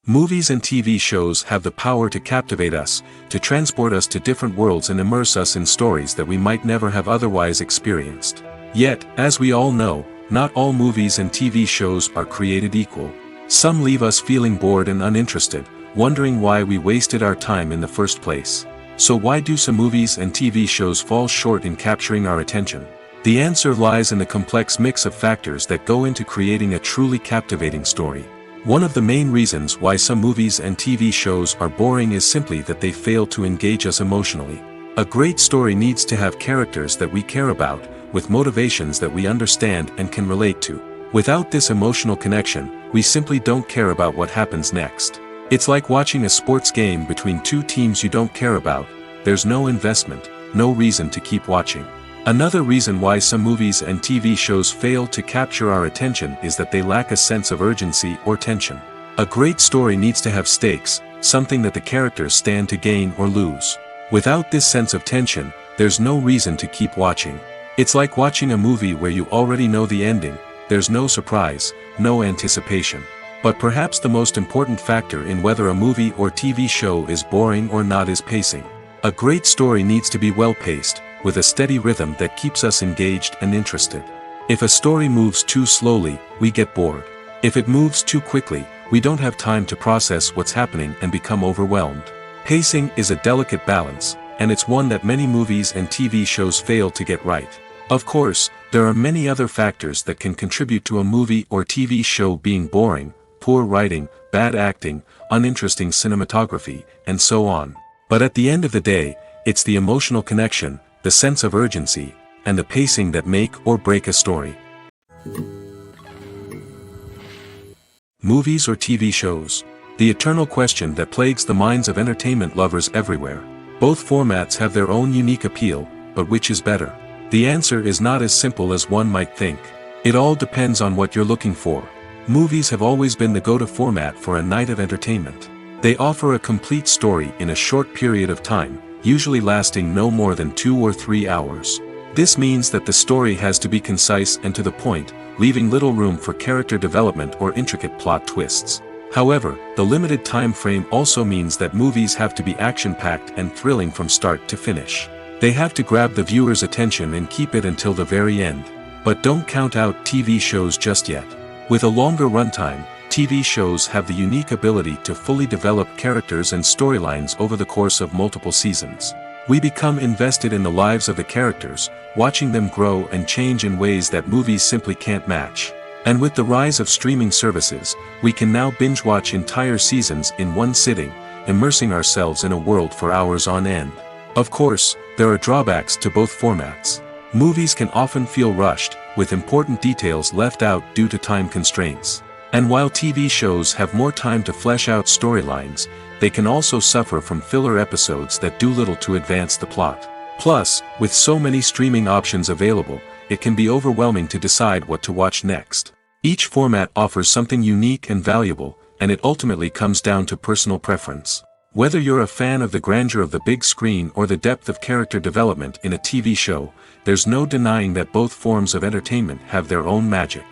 Movies and TV shows have the power to captivate us, to transport us to different worlds and immerse us in stories that we might never have otherwise experienced. Yet, as we all know, not all movies and TV shows are created equal. Some leave us feeling bored and uninterested, wondering why we wasted our time in the first place. So why do some movies and TV shows fall short in capturing our attention? The answer lies in the complex mix of factors that go into creating a truly captivating story. One of the main reasons why some movies and TV shows are boring is simply that they fail to engage us emotionally. A great story needs to have characters that we care about, with motivations that we understand and can relate to. Without this emotional connection, we simply don't care about what happens next. It's like watching a sports game between two teams you don't care about. There's no investment, no reason to keep watching. Another reason why some movies and TV shows fail to capture our attention is that they lack a sense of urgency or tension. A great story needs to have stakes, something that the characters stand to gain or lose. Without this sense of tension, there's no reason to keep watching. It's like watching a movie where you already know the ending, there's no surprise, no anticipation. But perhaps the most important factor in whether a movie or TV show is boring or not is pacing. A great story needs to be well-paced, with a steady rhythm that keeps us engaged and interested. If a story moves too slowly, we get bored. If it moves too quickly, we don't have time to process what's happening and become overwhelmed. Pacing is a delicate balance, and it's one that many movies and TV shows fail to get right. Of course, there are many other factors that can contribute to a movie or TV show being boring: poor writing, bad acting, uninteresting cinematography, and so on. But at the end of the day, it's the emotional connection, the sense of urgency, and the pacing that make or break a story. Movies or TV shows? The eternal question that plagues the minds of entertainment lovers everywhere. Both formats have their own unique appeal, but which is better? The answer is not as simple as one might think. It all depends on what you're looking for. Movies have always been the go-to format for a night of entertainment. They offer a complete story in a short period of time, usually lasting no more than 2 or 3 hours. This means that the story has to be concise and to the point, leaving little room for character development or intricate plot twists. However, the limited time frame also means that movies have to be action-packed and thrilling from start to finish. They have to grab the viewer's attention and keep it until the very end. But don't count out TV shows just yet. With a longer runtime, TV shows have the unique ability to fully develop characters and storylines over the course of multiple seasons. We become invested in the lives of the characters, watching them grow and change in ways that movies simply can't match. And with the rise of streaming services, we can now binge-watch entire seasons in one sitting, immersing ourselves in a world for hours on end. Of course, there are drawbacks to both formats. Movies can often feel rushed, with important details left out due to time constraints. And while TV shows have more time to flesh out storylines, they can also suffer from filler episodes that do little to advance the plot. Plus, with so many streaming options available, it can be overwhelming to decide what to watch next. Each format offers something unique and valuable, and it ultimately comes down to personal preference. Whether you're a fan of the grandeur of the big screen or the depth of character development in a TV show, there's no denying that both forms of entertainment have their own magic.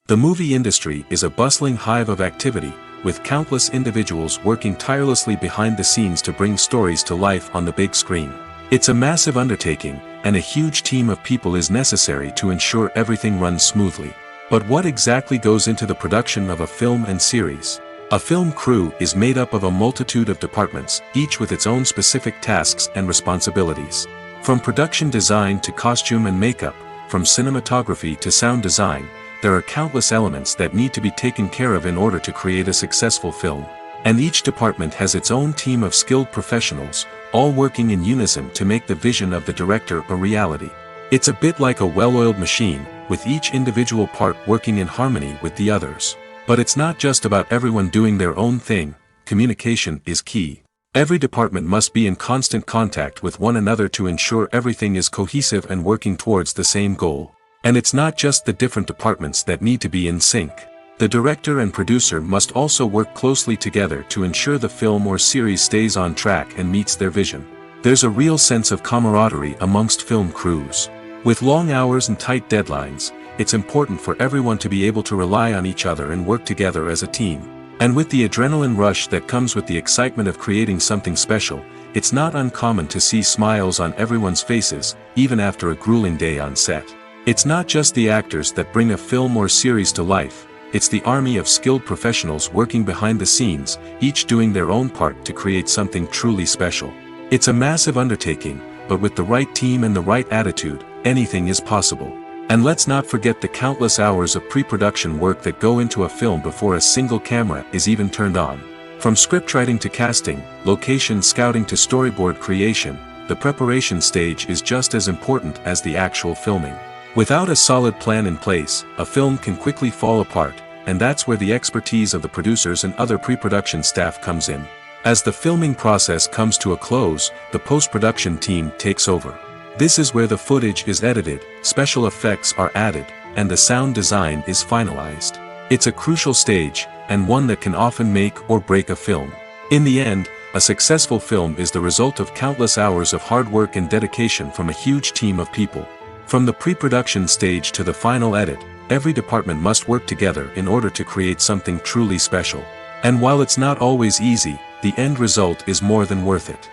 The movie industry is a bustling hive of activity, with countless individuals working tirelessly behind the scenes to bring stories to life on the big screen. It's a massive undertaking, and a huge team of people is necessary to ensure everything runs smoothly. But what exactly goes into the production of a film and series? A film crew is made up of a multitude of departments, each with its own specific tasks and responsibilities. From production design to costume and makeup, from cinematography to sound design, there are countless elements that need to be taken care of in order to create a successful film. And each department has its own team of skilled professionals, all working in unison to make the vision of the director a reality. It's a bit like a well-oiled machine, with each individual part working in harmony with the others. But it's not just about everyone doing their own thing. Communication is key. Every department must be in constant contact with one another to ensure everything is cohesive and working towards the same goal. And it's not just the different departments that need to be in sync. The director and producer must also work closely together to ensure the film or series stays on track and meets their vision. There's a real sense of camaraderie amongst film crews. With long hours and tight deadlines, it's important for everyone to be able to rely on each other and work together as a team. And with the adrenaline rush that comes with the excitement of creating something special, it's not uncommon to see smiles on everyone's faces, even after a grueling day on set. It's not just the actors that bring a film or series to life, it's the army of skilled professionals working behind the scenes, each doing their own part to create something truly special. It's a massive undertaking, but with the right team and the right attitude, anything is possible. And let's not forget the countless hours of pre-production work that go into a film before a single camera is even turned on. From scriptwriting to casting, location scouting to storyboard creation, the preparation stage is just as important as the actual filming. Without a solid plan in place, a film can quickly fall apart, and that's where the expertise of the producers and other pre-production staff comes in. As the filming process comes to a close, the post-production team takes over. This is where the footage is edited, special effects are added, and the sound design is finalized. It's a crucial stage, and one that can often make or break a film. In the end, a successful film is the result of countless hours of hard work and dedication from a huge team of people. From the pre-production stage to the final edit, every department must work together in order to create something truly special. And while it's not always easy, the end result is more than worth it.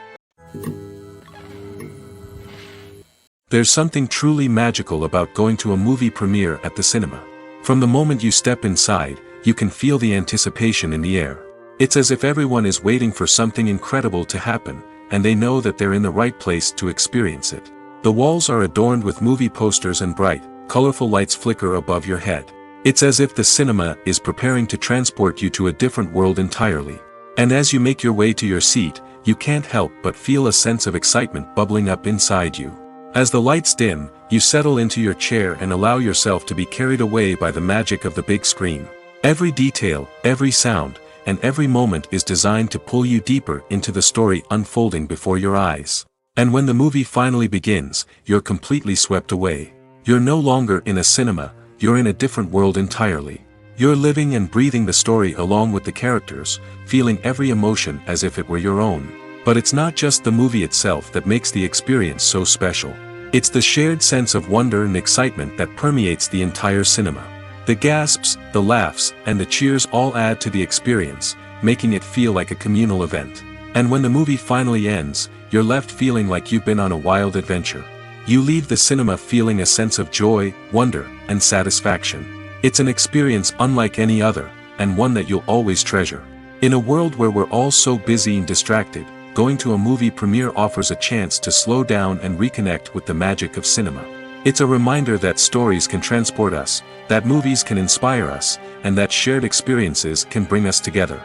There's something truly magical about going to a movie premiere at the cinema. From the moment you step inside, you can feel the anticipation in the air. It's as if everyone is waiting for something incredible to happen, and they know that they're in the right place to experience it. The walls are adorned with movie posters and bright, colorful lights flicker above your head. It's as if the cinema is preparing to transport you to a different world entirely. And as you make your way to your seat, you can't help but feel a sense of excitement bubbling up inside you. As the lights dim, you settle into your chair and allow yourself to be carried away by the magic of the big screen. Every detail, every sound, and every moment is designed to pull you deeper into the story unfolding before your eyes. And when the movie finally begins, you're completely swept away. You're no longer in a cinema, you're in a different world entirely. You're living and breathing the story along with the characters, feeling every emotion as if it were your own. But it's not just the movie itself that makes the experience so special. It's the shared sense of wonder and excitement that permeates the entire cinema. The gasps, the laughs, and the cheers all add to the experience, making it feel like a communal event. And when the movie finally ends, you're left feeling like you've been on a wild adventure. You leave the cinema feeling a sense of joy, wonder, and satisfaction. It's an experience unlike any other, and one that you'll always treasure. In a world where we're all so busy and distracted, going to a movie premiere offers a chance to slow down and reconnect with the magic of cinema. It's a reminder that stories can transport us, that movies can inspire us, and that shared experiences can bring us together.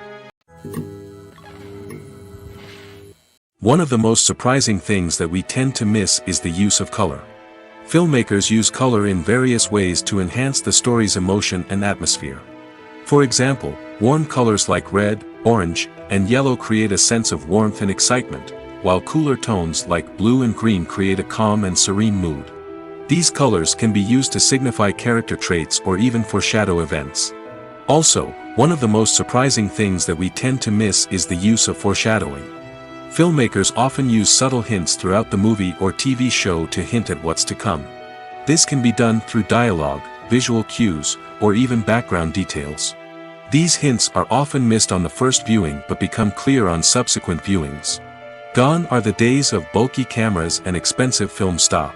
One of the most surprising things that we tend to miss is the use of color. Filmmakers use color in various ways to enhance the story's emotion and atmosphere. For example, warm colors like red, orange, and yellow create a sense of warmth and excitement, while cooler tones like blue and green create a calm and serene mood. These colors can be used to signify character traits or even foreshadow events. Also, one of the most surprising things that we tend to miss is the use of foreshadowing. Filmmakers often use subtle hints throughout the movie or TV show to hint at what's to come. This can be done through dialogue, visual cues, or even background details. These hints are often missed on the first viewing but become clear on subsequent viewings. Gone are the days of bulky cameras and expensive film stock.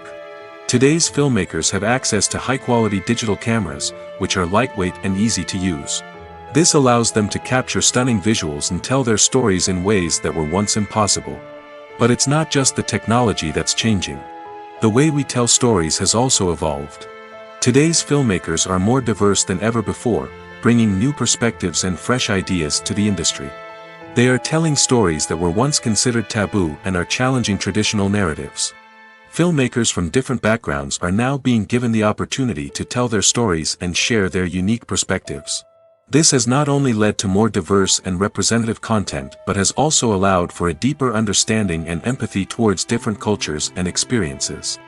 Today's filmmakers have access to high-quality digital cameras, which are lightweight and easy to use. This allows them to capture stunning visuals and tell their stories in ways that were once impossible. But it's not just the technology that's changing. The way we tell stories has also evolved. Today's filmmakers are more diverse than ever before, bringing new perspectives and fresh ideas to the industry. They are telling stories that were once considered taboo and are challenging traditional narratives. Filmmakers from different backgrounds are now being given the opportunity to tell their stories and share their unique perspectives. This has not only led to more diverse and representative content but has also allowed for a deeper understanding and empathy towards different cultures and experiences.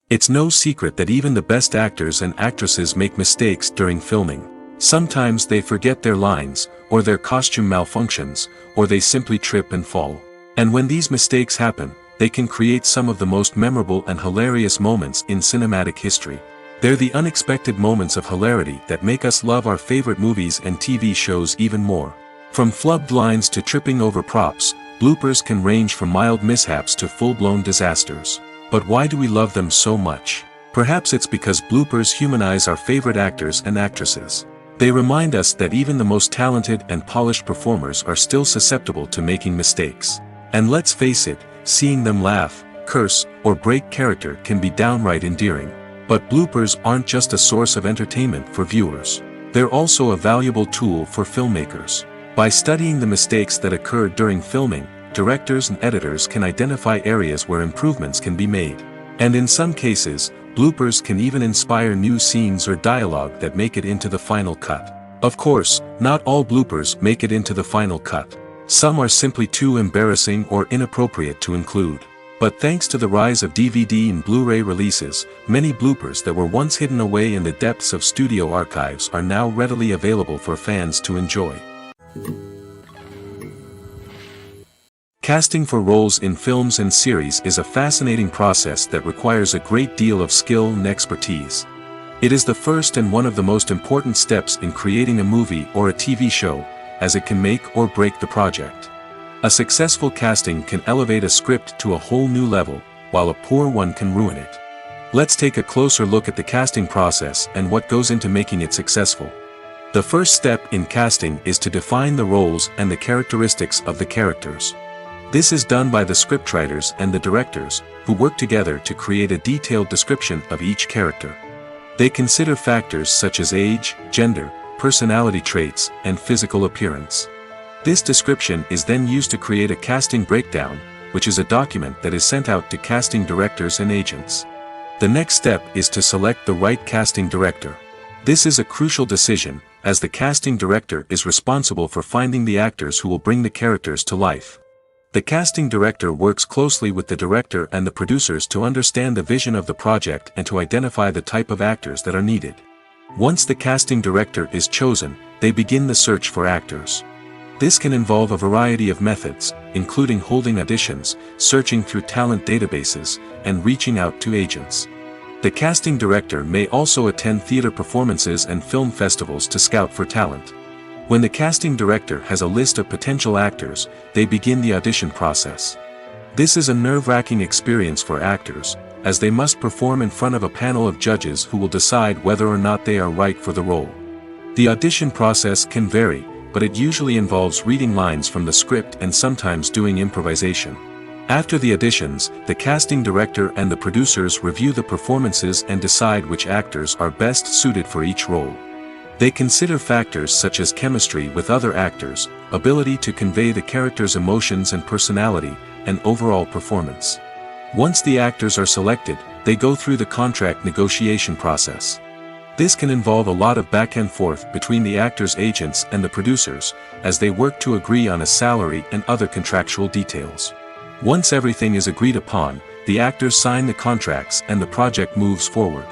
It's no secret that even the best actors and actresses make mistakes during filming. Sometimes they forget their lines, or their costume malfunctions, or they simply trip and fall. And when these mistakes happen, they can create some of the most memorable and hilarious moments in cinematic history. They're the unexpected moments of hilarity that make us love our favorite movies and TV shows even more. From flubbed lines to tripping over props, bloopers can range from mild mishaps to full-blown disasters. But why do we love them so much? Perhaps it's because bloopers humanize our favorite actors and actresses. They remind us that even the most talented and polished performers are still susceptible to making mistakes. And let's face it, seeing them laugh, curse, or break character can be downright endearing. But bloopers aren't just a source of entertainment for viewers. They're also a valuable tool for filmmakers. By studying the mistakes that occurred during filming, directors and editors can identify areas where improvements can be made. And in some cases, bloopers can even inspire new scenes or dialogue that make it into the final cut. Of course, not all bloopers make it into the final cut. Some are simply too embarrassing or inappropriate to include. But thanks to the rise of DVD and Blu-ray releases, many bloopers that were once hidden away in the depths of studio archives are now readily available for fans to enjoy. Casting for roles in films and series is a fascinating process that requires a great deal of skill and expertise. It is the first and one of the most important steps in creating a movie or a TV show, as it can make or break the project. A successful casting can elevate a script to a whole new level, while a poor one can ruin it. Let's take a closer look at the casting process and what goes into making it successful. The first step in casting is to define the roles and the characteristics of the characters. This is done by the scriptwriters and the directors, who work together to create a detailed description of each character. They consider factors such as age, gender, personality traits, and physical appearance. This description is then used to create a casting breakdown, which is a document that is sent out to casting directors and agents. The next step is to select the right casting director. This is a crucial decision, as the casting director is responsible for finding the actors who will bring the characters to life. The casting director works closely with the director and the producers to understand the vision of the project and to identify the type of actors that are needed. Once the casting director is chosen, they begin the search for actors. This can involve a variety of methods, including holding auditions, searching through talent databases, and reaching out to agents. The casting director may also attend theater performances and film festivals to scout for talent. When the casting director has a list of potential actors, they begin the audition process. This is a nerve-wracking experience for actors, as they must perform in front of a panel of judges who will decide whether or not they are right for the role. The audition process can vary, but it usually involves reading lines from the script and sometimes doing improvisation. After the auditions, the casting director and the producers review the performances and decide which actors are best suited for each role. They consider factors such as chemistry with other actors, ability to convey the character's emotions and personality, and overall performance. Once the actors are selected, they go through the contract negotiation process. This can involve a lot of back and forth between the actors' agents and the producers, as they work to agree on a salary and other contractual details. Once everything is agreed upon, the actors sign the contracts and the project moves forward.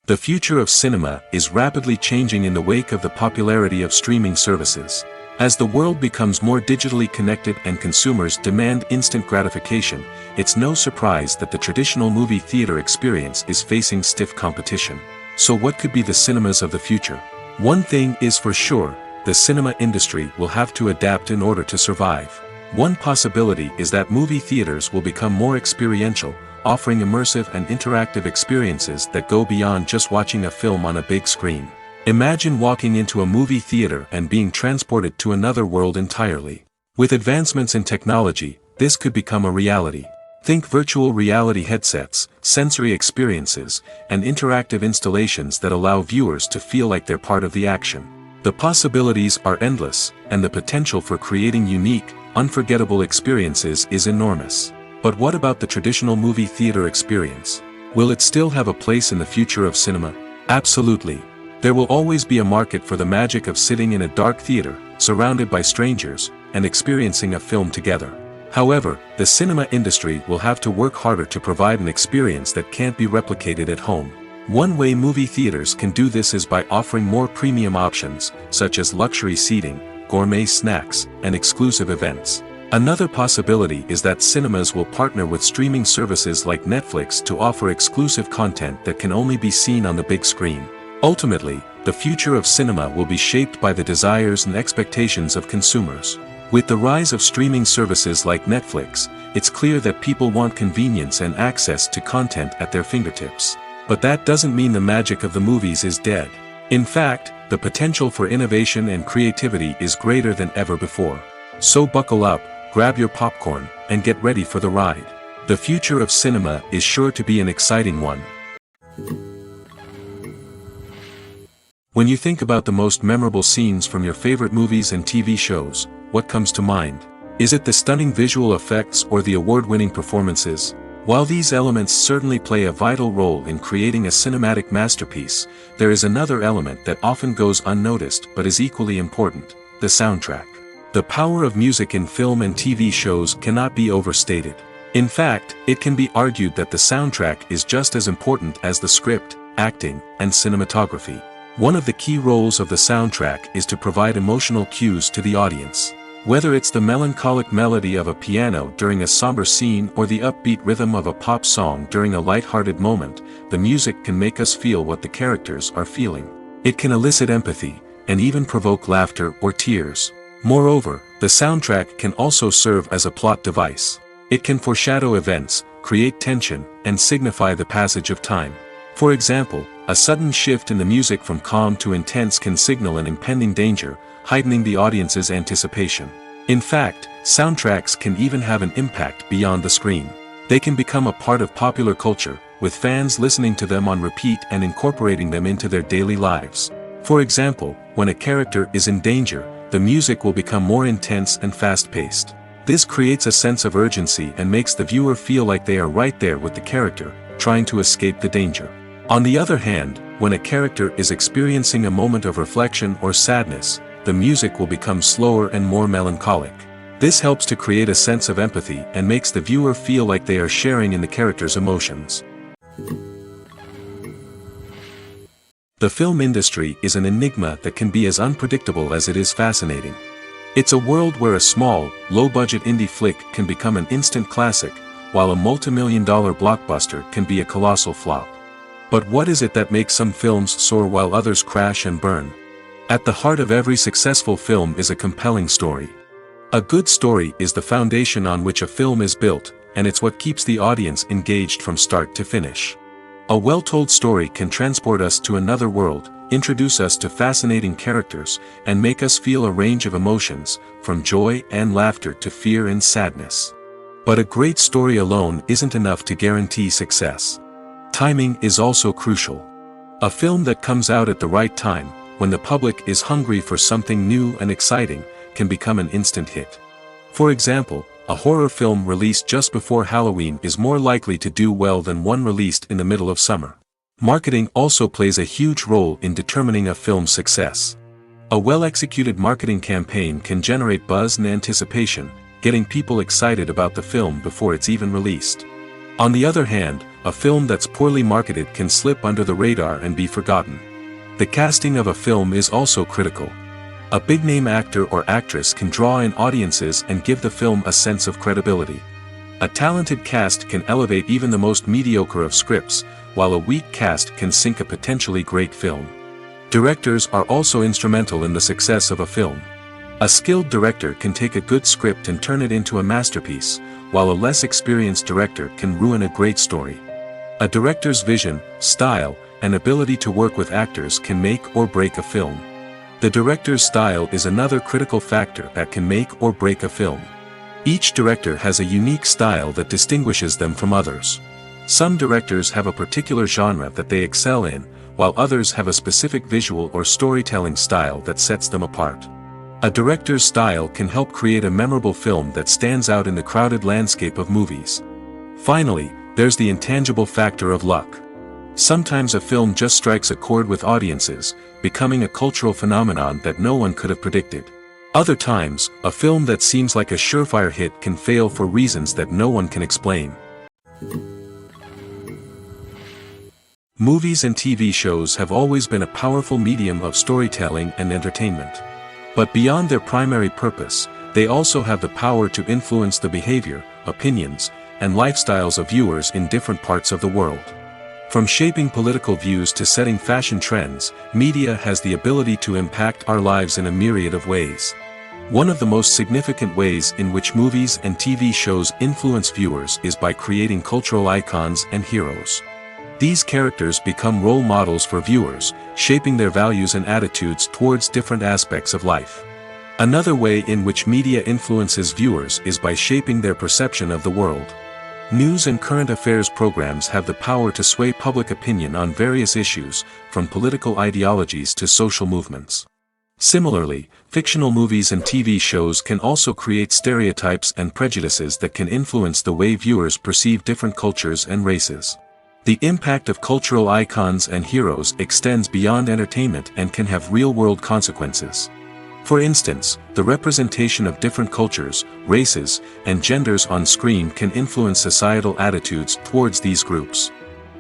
The future of cinema is rapidly changing in the wake of the popularity of streaming services. As the world becomes more digitally connected and consumers demand instant gratification, it's no surprise that the traditional movie theater experience is facing stiff competition. So what could be the cinemas of the future? One thing is for sure, the cinema industry will have to adapt in order to survive. One possibility is that movie theaters will become more experiential, offering immersive and interactive experiences that go beyond just watching a film on a big screen. Imagine walking into a movie theater and being transported to another world entirely. With advancements in technology, this could become a reality. Think virtual reality headsets, sensory experiences, and interactive installations that allow viewers to feel like they're part of the action. The possibilities are endless, and the potential for creating unique, unforgettable experiences is enormous. But what about the traditional movie theater experience? Will it still have a place in the future of cinema? Absolutely. There will always be a market for the magic of sitting in a dark theater, surrounded by strangers, and experiencing a film together. However, the cinema industry will have to work harder to provide an experience that can't be replicated at home. One way movie theaters can do this is by offering more premium options, such as luxury seating, gourmet snacks, and exclusive events. Another possibility is that cinemas will partner with streaming services like Netflix to offer exclusive content that can only be seen on the big screen. Ultimately, the future of cinema will be shaped by the desires and expectations of consumers. With the rise of streaming services like Netflix, it's clear that people want convenience and access to content at their fingertips. But that doesn't mean the magic of the movies is dead. In fact, the potential for innovation and creativity is greater than ever before. So buckle up, grab your popcorn, and get ready for the ride. The future of cinema is sure to be an exciting one. When you think about the most memorable scenes from your favorite movies and TV shows, what comes to mind? Is it the stunning visual effects or the award-winning performances? While these elements certainly play a vital role in creating a cinematic masterpiece, there is another element that often goes unnoticed but is equally important: the soundtrack. The power of music in film and TV shows cannot be overstated. In fact, it can be argued that the soundtrack is just as important as the script, acting, and cinematography. One of the key roles of the soundtrack is to provide emotional cues to the audience. Whether it's the melancholic melody of a piano during a somber scene or the upbeat rhythm of a pop song during a light-hearted moment, the music can make us feel what the characters are feeling. It can elicit empathy, and even provoke laughter or tears. Moreover, the soundtrack can also serve as a plot device. It can foreshadow events, create tension, and signify the passage of time. For example, a sudden shift in the music from calm to intense can signal an impending danger, heightening the audience's anticipation. In fact, soundtracks can even have an impact beyond the screen. They can become a part of popular culture, with fans listening to them on repeat and incorporating them into their daily lives. For example, when a character is in danger, the music will become more intense and fast-paced. This creates a sense of urgency and makes the viewer feel like they are right there with the character, trying to escape the danger. On the other hand, when a character is experiencing a moment of reflection or sadness, the music will become slower and more melancholic. This helps to create a sense of empathy and makes the viewer feel like they are sharing in the character's emotions. The film industry is an enigma that can be as unpredictable as it is fascinating. It's a world where a small, low-budget indie flick can become an instant classic, while a multi-million-dollar blockbuster can be a colossal flop. But what is it that makes some films soar while others crash and burn? At the heart of every successful film is a compelling story. A good story is the foundation on which a film is built, and it's what keeps the audience engaged from start to finish. A well-told story can transport us to another world, introduce us to fascinating characters, and make us feel a range of emotions, from joy and laughter to fear and sadness. But a great story alone isn't enough to guarantee success. Timing is also crucial. A film that comes out at the right time, when the public is hungry for something new and exciting, can become an instant hit. For example, a horror film released just before Halloween is more likely to do well than one released in the middle of summer. Marketing also plays a huge role in determining a film's success. A well-executed marketing campaign can generate buzz and anticipation, getting people excited about the film before it's even released. On the other hand, a film that's poorly marketed can slip under the radar and be forgotten. The casting of a film is also critical. A big-name actor or actress can draw in audiences and give the film a sense of credibility. A talented cast can elevate even the most mediocre of scripts, while a weak cast can sink a potentially great film. Directors are also instrumental in the success of a film. A skilled director can take a good script and turn it into a masterpiece, while a less experienced director can ruin a great story. A director's vision, style, and ability to work with actors can make or break a film. The director's style is another critical factor that can make or break a film. Each director has a unique style that distinguishes them from others. Some directors have a particular genre that they excel in, while others have a specific visual or storytelling style that sets them apart. A director's style can help create a memorable film that stands out in the crowded landscape of movies. Finally, there's the intangible factor of luck. Sometimes a film just strikes a chord with audiences, becoming a cultural phenomenon that no one could have predicted. Other times, a film that seems like a surefire hit can fail for reasons that no one can explain. Movies and TV shows have always been a powerful medium of storytelling and entertainment. But beyond their primary purpose, they also have the power to influence the behavior, opinions, and lifestyles of viewers in different parts of the world. From shaping political views to setting fashion trends, media has the ability to impact our lives in a myriad of ways. One of the most significant ways in which movies and TV shows influence viewers is by creating cultural icons and heroes. These characters become role models for viewers, shaping their values and attitudes towards different aspects of life. Another way in which media influences viewers is by shaping their perception of the world. News and current affairs programs have the power to sway public opinion on various issues, from political ideologies to social movements. Similarly, fictional movies and TV shows can also create stereotypes and prejudices that can influence the way viewers perceive different cultures and races. The impact of cultural icons and heroes extends beyond entertainment and can have real-world consequences. For instance, the representation of different cultures, races, and genders on screen can influence societal attitudes towards these groups.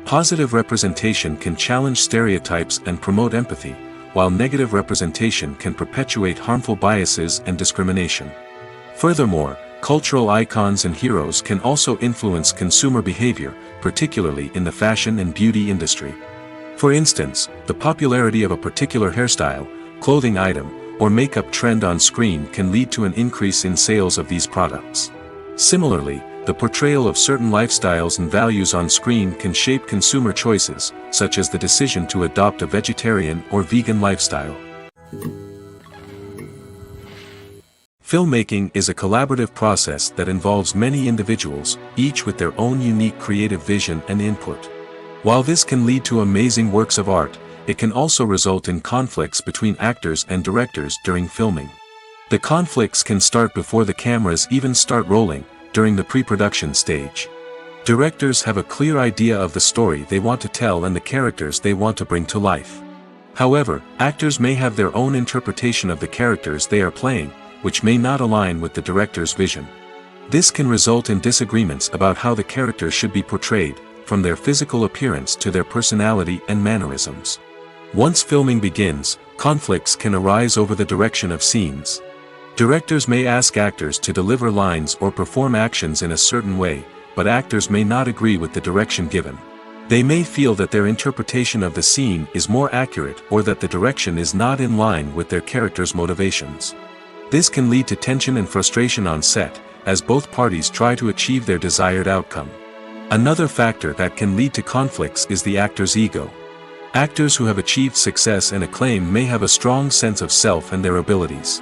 Positive representation can challenge stereotypes and promote empathy, while negative representation can perpetuate harmful biases and discrimination. Furthermore, cultural icons and heroes can also influence consumer behavior, particularly in the fashion and beauty industry. For instance, the popularity of a particular hairstyle, clothing item, or makeup trend on screen can lead to an increase in sales of these products. Similarly, the portrayal of certain lifestyles and values on screen can shape consumer choices, such as the decision to adopt a vegetarian or vegan lifestyle. Filmmaking is a collaborative process that involves many individuals, each with their own unique creative vision and input. While this can lead to amazing works of art, it can also result in conflicts between actors and directors during filming. The conflicts can start before the cameras even start rolling, during the pre-production stage. Directors have a clear idea of the story they want to tell and the characters they want to bring to life. However, actors may have their own interpretation of the characters they are playing, which may not align with the director's vision. This can result in disagreements about how the characters should be portrayed, from their physical appearance to their personality and mannerisms. Once filming begins, conflicts can arise over the direction of scenes. Directors may ask actors to deliver lines or perform actions in a certain way, but actors may not agree with the direction given. They may feel that their interpretation of the scene is more accurate or that the direction is not in line with their character's motivations. This can lead to tension and frustration on set, as both parties try to achieve their desired outcome. Another factor that can lead to conflicts is the actor's ego. Actors who have achieved success and acclaim may have a strong sense of self and their abilities.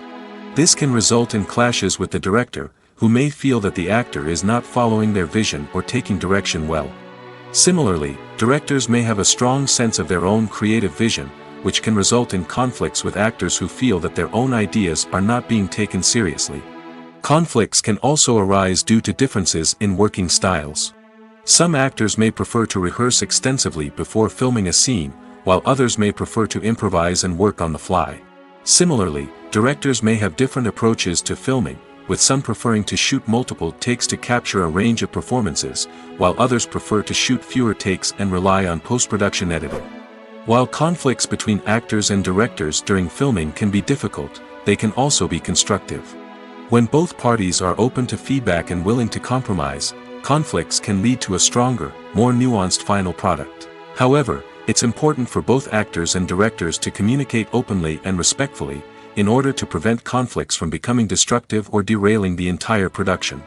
This can result in clashes with the director, who may feel that the actor is not following their vision or taking direction well. Similarly, directors may have a strong sense of their own creative vision, which can result in conflicts with actors who feel that their own ideas are not being taken seriously. Conflicts can also arise due to differences in working styles. Some actors may prefer to rehearse extensively before filming a scene, while others may prefer to improvise and work on the fly. Similarly, directors may have different approaches to filming, with some preferring to shoot multiple takes to capture a range of performances, while others prefer to shoot fewer takes and rely on post-production editing. While conflicts between actors and directors during filming can be difficult, they can also be constructive. When both parties are open to feedback and willing to compromise, conflicts can lead to a stronger, more nuanced final product. However, it's important for both actors and directors to communicate openly and respectfully, in order to prevent conflicts from becoming destructive or derailing the entire production.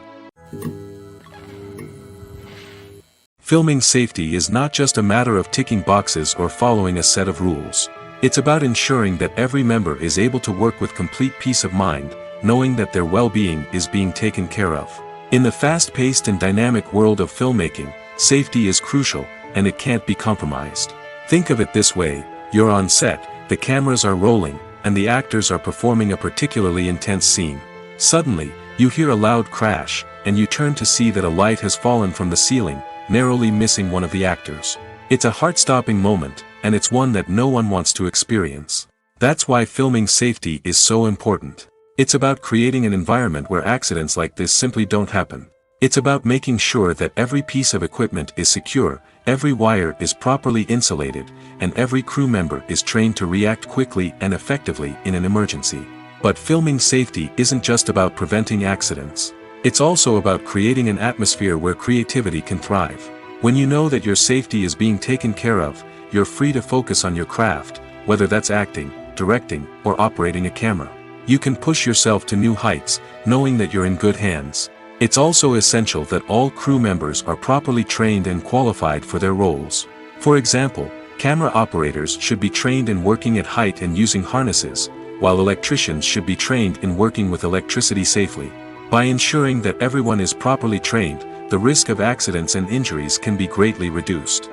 Filming safety is not just a matter of ticking boxes or following a set of rules. It's about ensuring that every member is able to work with complete peace of mind, knowing that their well-being is being taken care of. In the fast-paced and dynamic world of filmmaking, safety is crucial, and it can't be compromised. Think of it this way: you're on set, the cameras are rolling, and the actors are performing a particularly intense scene. Suddenly, you hear a loud crash, and you turn to see that a light has fallen from the ceiling, narrowly missing one of the actors. It's a heart-stopping moment, and it's one that no one wants to experience. That's why filming safety is so important. It's about creating an environment where accidents like this simply don't happen. It's about making sure that every piece of equipment is secure, every wire is properly insulated, and every crew member is trained to react quickly and effectively in an emergency. But filming safety isn't just about preventing accidents. It's also about creating an atmosphere where creativity can thrive. When you know that your safety is being taken care of, you're free to focus on your craft, whether that's acting, directing, or operating a camera. You can push yourself to new heights, knowing that you're in good hands. It's also essential that all crew members are properly trained and qualified for their roles. For example, camera operators should be trained in working at height and using harnesses, while electricians should be trained in working with electricity safely. By ensuring that everyone is properly trained, the risk of accidents and injuries can be greatly reduced.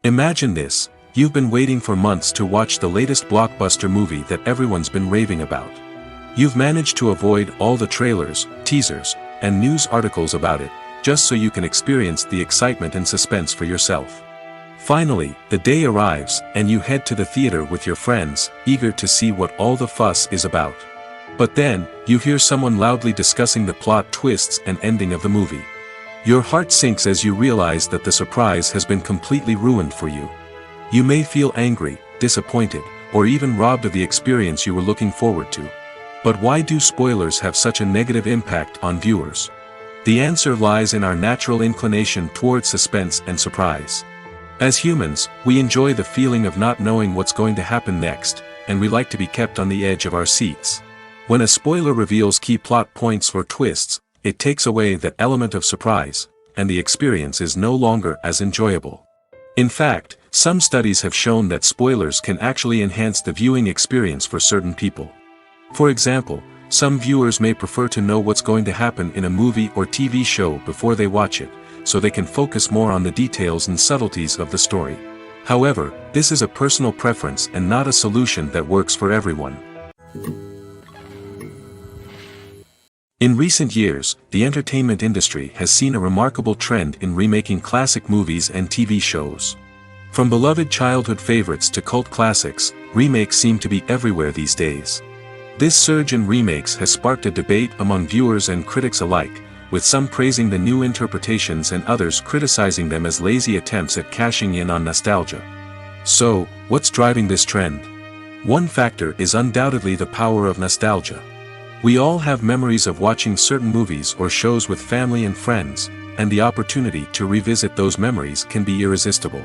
Imagine this: you've been waiting for months to watch the latest blockbuster movie that everyone's been raving about. You've managed to avoid all the trailers, teasers, and news articles about it, just so you can experience the excitement and suspense for yourself. Finally, the day arrives, and you head to the theater with your friends, eager to see what all the fuss is about. But then, you hear someone loudly discussing the plot twists and ending of the movie. Your heart sinks as you realize that the surprise has been completely ruined for you. You may feel angry, disappointed, or even robbed of the experience you were looking forward to. But why do spoilers have such a negative impact on viewers? The answer lies in our natural inclination towards suspense and surprise. As humans, we enjoy the feeling of not knowing what's going to happen next, and we like to be kept on the edge of our seats. When a spoiler reveals key plot points or twists, it takes away that element of surprise, and the experience is no longer as enjoyable. In fact, some studies have shown that spoilers can actually enhance the viewing experience for certain people. For example, some viewers may prefer to know what's going to happen in a movie or TV show before they watch it, so they can focus more on the details and subtleties of the story. However, this is a personal preference and not a solution that works for everyone. In recent years, the entertainment industry has seen a remarkable trend in remaking classic movies and TV shows. From beloved childhood favorites to cult classics, remakes seem to be everywhere these days. This surge in remakes has sparked a debate among viewers and critics alike, with some praising the new interpretations and others criticizing them as lazy attempts at cashing in on nostalgia. So, what's driving this trend? One factor is undoubtedly the power of nostalgia. We all have memories of watching certain movies or shows with family and friends, and the opportunity to revisit those memories can be irresistible.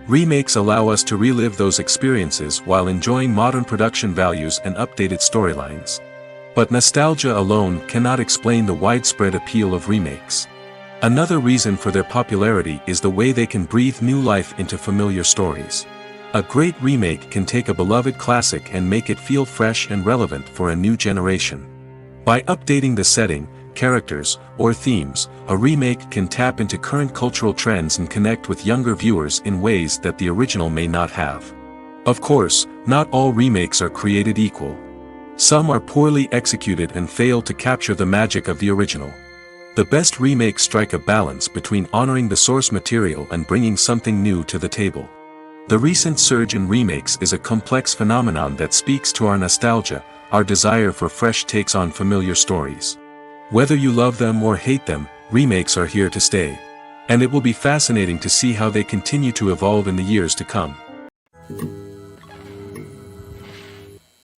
Remakes allow us to relive those experiences while enjoying modern production values and updated storylines. But nostalgia alone cannot explain the widespread appeal of remakes. Another reason for their popularity is the way they can breathe new life into familiar stories. A great remake can take a beloved classic and make it feel fresh and relevant for a new generation. By updating the setting, characters, or themes, a remake can tap into current cultural trends and connect with younger viewers in ways that the original may not have. Of course, not all remakes are created equal. Some are poorly executed and fail to capture the magic of the original. The best remakes strike a balance between honoring the source material and bringing something new to the table. The recent surge in remakes is a complex phenomenon that speaks to our nostalgia, our desire for fresh takes on familiar stories. Whether you love them or hate them, remakes are here to stay. And it will be fascinating to see how they continue to evolve in the years to come.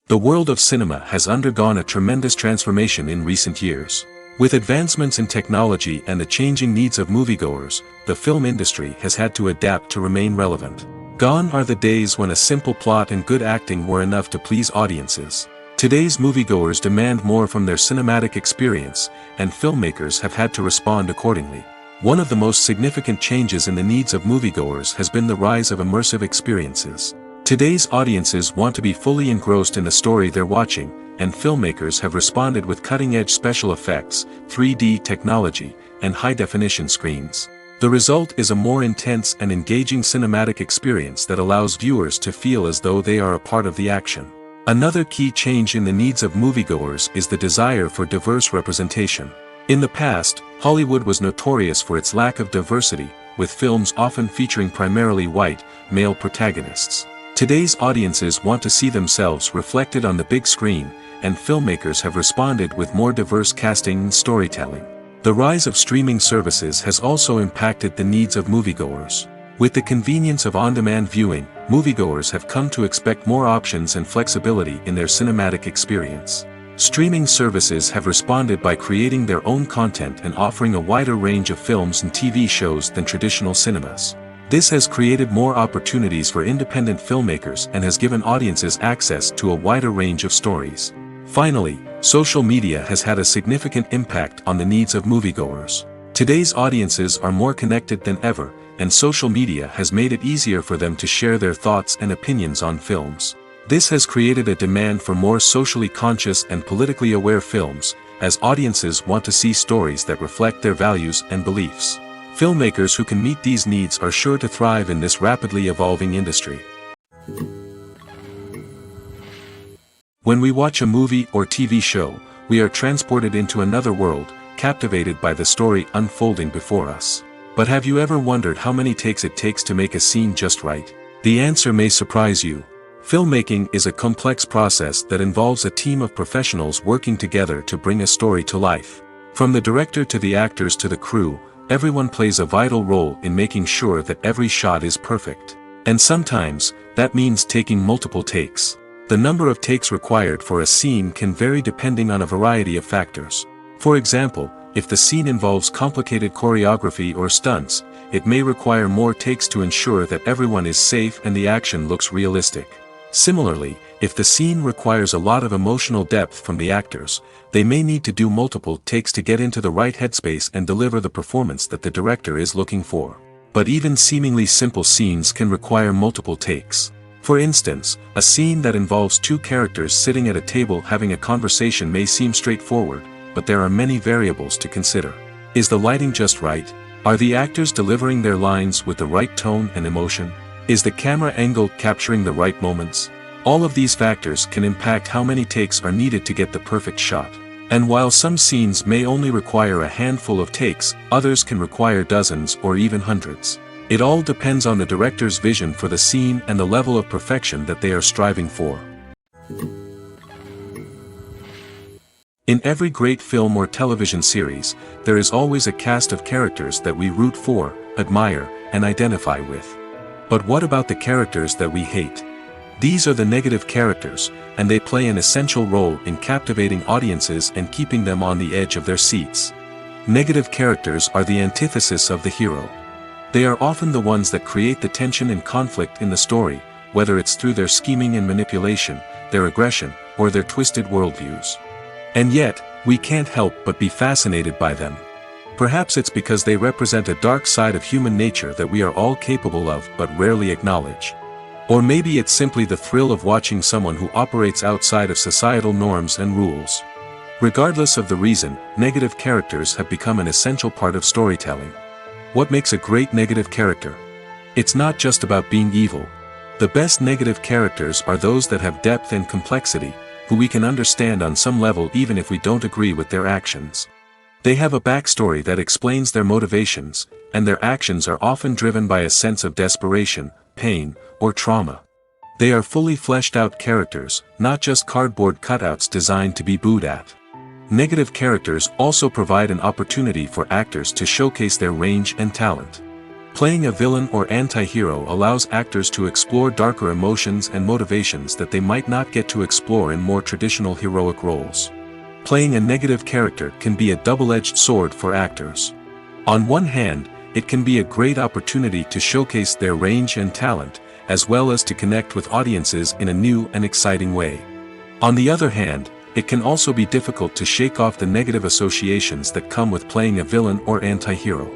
The world of cinema has undergone a tremendous transformation in recent years. With advancements in technology and the changing needs of moviegoers, the film industry has had to adapt to remain relevant. Gone are the days when a simple plot and good acting were enough to please audiences. Today's moviegoers demand more from their cinematic experience, and filmmakers have had to respond accordingly. One of the most significant changes in the needs of moviegoers has been the rise of immersive experiences. Today's audiences want to be fully engrossed in the story they're watching, and filmmakers have responded with cutting-edge special effects, 3D technology, and high-definition screens. The result is a more intense and engaging cinematic experience that allows viewers to feel as though they are a part of the action. Another key change in the needs of moviegoers is the desire for diverse representation. In the past, Hollywood was notorious for its lack of diversity, with films often featuring primarily white, male protagonists. Today's audiences want to see themselves reflected on the big screen, and filmmakers have responded with more diverse casting and storytelling. The rise of streaming services has also impacted the needs of moviegoers. With the convenience of on-demand viewing, moviegoers have come to expect more options and flexibility in their cinematic experience. Streaming services have responded by creating their own content and offering a wider range of films and TV shows than traditional cinemas. This has created more opportunities for independent filmmakers and has given audiences access to a wider range of stories. Finally, social media has had a significant impact on the needs of moviegoers. Today's audiences are more connected than ever, and social media has made it easier for them to share their thoughts and opinions on films. This has created a demand for more socially conscious and politically aware films, as audiences want to see stories that reflect their values and beliefs. Filmmakers who can meet these needs are sure to thrive in this rapidly evolving industry. When we watch a movie or TV show, we are transported into another world, captivated by the story unfolding before us. But have you ever wondered how many takes it takes to make a scene just right? The answer may surprise you. Filmmaking is a complex process that involves a team of professionals working together to bring a story to life. From the director to the actors to the crew, everyone plays a vital role in making sure that every shot is perfect. And sometimes, that means taking multiple takes. The number of takes required for a scene can vary depending on a variety of factors. For example, if the scene involves complicated choreography or stunts, it may require more takes to ensure that everyone is safe and the action looks realistic. Similarly, if the scene requires a lot of emotional depth from the actors, they may need to do multiple takes to get into the right headspace and deliver the performance that the director is looking for. But even seemingly simple scenes can require multiple takes. For instance, a scene that involves two characters sitting at a table having a conversation may seem straightforward, but there are many variables to consider. Is the lighting just right? Are the actors delivering their lines with the right tone and emotion? Is the camera angle capturing the right moments? All of these factors can impact how many takes are needed to get the perfect shot. And while some scenes may only require a handful of takes, others can require dozens or even hundreds. It all depends on the director's vision for the scene and the level of perfection that they are striving for. In every great film or television series, there is always a cast of characters that we root for, admire, and identify with. But what about the characters that we hate? These are the negative characters, and they play an essential role in captivating audiences and keeping them on the edge of their seats. Negative characters are the antithesis of the hero. They are often the ones that create the tension and conflict in the story, whether it's through their scheming and manipulation, their aggression, or their twisted worldviews. And yet, we can't help but be fascinated by them. Perhaps it's because they represent a dark side of human nature that we are all capable of but rarely acknowledge. Or maybe it's simply the thrill of watching someone who operates outside of societal norms and rules. Regardless of the reason, negative characters have become an essential part of storytelling. What makes a great negative character? It's not just about being evil. The best negative characters are those that have depth and complexity, who we can understand on some level even if we don't agree with their actions. They have a backstory that explains their motivations, and their actions are often driven by a sense of desperation, pain, or trauma. They are fully fleshed out characters, not just cardboard cutouts designed to be booed at. Negative characters also provide an opportunity for actors to showcase their range and talent. Playing a villain or anti-hero allows actors to explore darker emotions and motivations that they might not get to explore in more traditional heroic roles. Playing a negative character can be a double-edged sword for actors. On one hand, it can be a great opportunity to showcase their range and talent, as well as to connect with audiences in a new and exciting way. On the other hand, it can also be difficult to shake off the negative associations that come with playing a villain or anti-hero.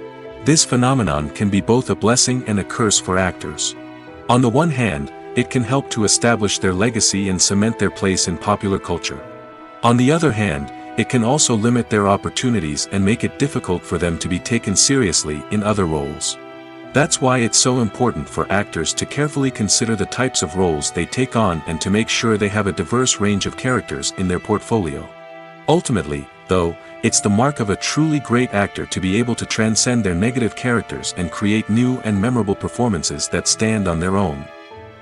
This phenomenon can be both a blessing and a curse for actors. On the one hand, it can help to establish their legacy and cement their place in popular culture. On the other hand, it can also limit their opportunities and make it difficult for them to be taken seriously in other roles. That's why it's so important for actors to carefully consider the types of roles they take on and to make sure they have a diverse range of characters in their portfolio. Ultimately, though, it's the mark of a truly great actor to be able to transcend their negative characters and create new and memorable performances that stand on their own.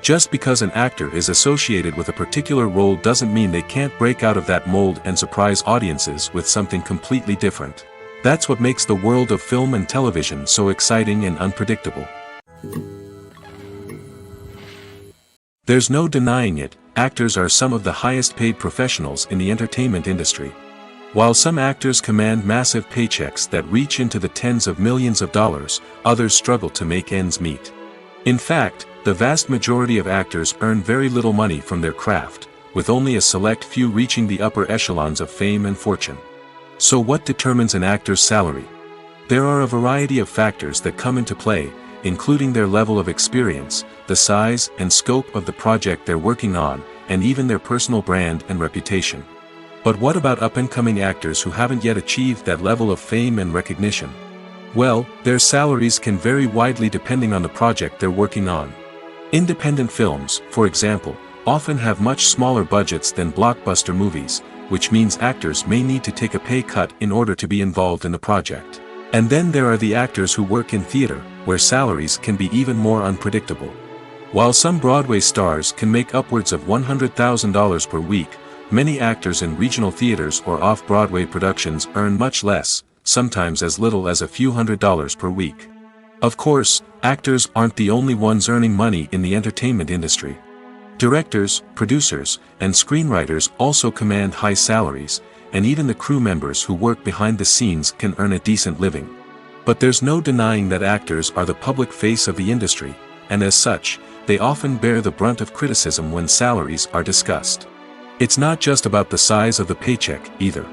Just because an actor is associated with a particular role doesn't mean they can't break out of that mold and surprise audiences with something completely different. That's what makes the world of film and television so exciting and unpredictable. There's no denying it, actors are some of the highest paid professionals in the entertainment industry. While some actors command massive paychecks that reach into the tens of millions of dollars, others struggle to make ends meet. In fact, the vast majority of actors earn very little money from their craft, with only a select few reaching the upper echelons of fame and fortune. So what determines an actor's salary? There are a variety of factors that come into play, including their level of experience, the size and scope of the project they're working on, and even their personal brand and reputation. But what about up-and-coming actors who haven't yet achieved that level of fame and recognition? Well, their salaries can vary widely depending on the project they're working on. Independent films, for example, often have much smaller budgets than blockbuster movies, which means actors may need to take a pay cut in order to be involved in the project. And then there are the actors who work in theater, where salaries can be even more unpredictable. While some Broadway stars can make upwards of $100,000 per week, many actors in regional theaters or off-Broadway productions earn much less, sometimes as little as a few $100s per week. Of course, actors aren't the only ones earning money in the entertainment industry. Directors, producers, and screenwriters also command high salaries, and even the crew members who work behind the scenes can earn a decent living. But there's no denying that actors are the public face of the industry, and as such, they often bear the brunt of criticism when salaries are discussed. It's not just about the size of the paycheck, either.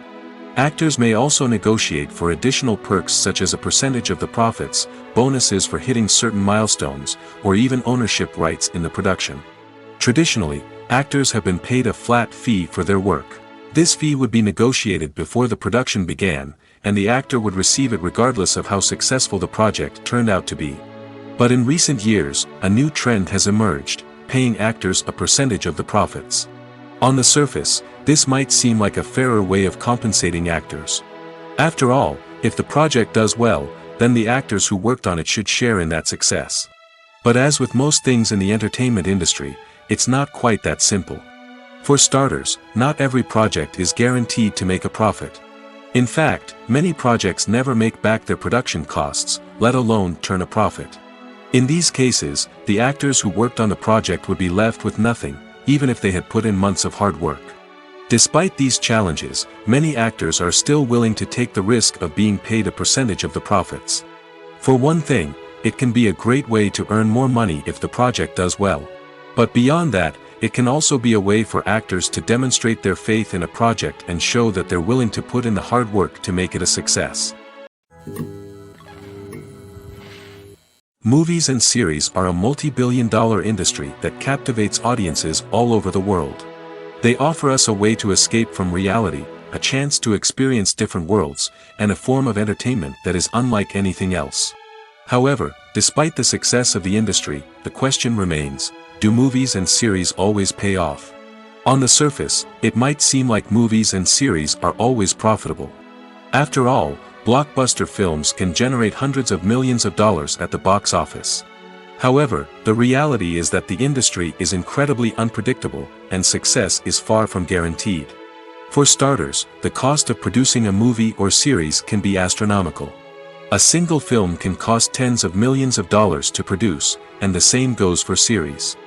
Actors may also negotiate for additional perks such as a percentage of the profits, bonuses for hitting certain milestones, or even ownership rights in the production. Traditionally, actors have been paid a flat fee for their work. This fee would be negotiated before the production began, and the actor would receive it regardless of how successful the project turned out to be. But in recent years, a new trend has emerged, paying actors a percentage of the profits. On the surface, this might seem like a fairer way of compensating actors. After all, if the project does well, then the actors who worked on it should share in that success. But as with most things in the entertainment industry, it's not quite that simple. For starters, not every project is guaranteed to make a profit. In fact, many projects never make back their production costs, let alone turn a profit. In these cases, the actors who worked on the project would be left with nothing, even if they had put in months of hard work. Despite these challenges, many actors are still willing to take the risk of being paid a percentage of the profits. For one thing, it can be a great way to earn more money if the project does well. But beyond that, it can also be a way for actors to demonstrate their faith in a project and show that they're willing to put in the hard work to make it a success. Movies and series are a multi-billion-dollar industry that captivates audiences all over the world. They offer us a way to escape from reality, a chance to experience different worlds, and a form of entertainment that is unlike anything else. However, despite the success of the industry, the question remains, do movies and series always pay off? On the surface, it might seem like movies and series are always profitable. After all, blockbuster films can generate hundreds of millions of dollars at the box office. However, the reality is that the industry is incredibly unpredictable, and success is far from guaranteed. For starters, the cost of producing a movie or series can be astronomical. A single film can cost tens of millions of dollars to produce, and the same goes for series.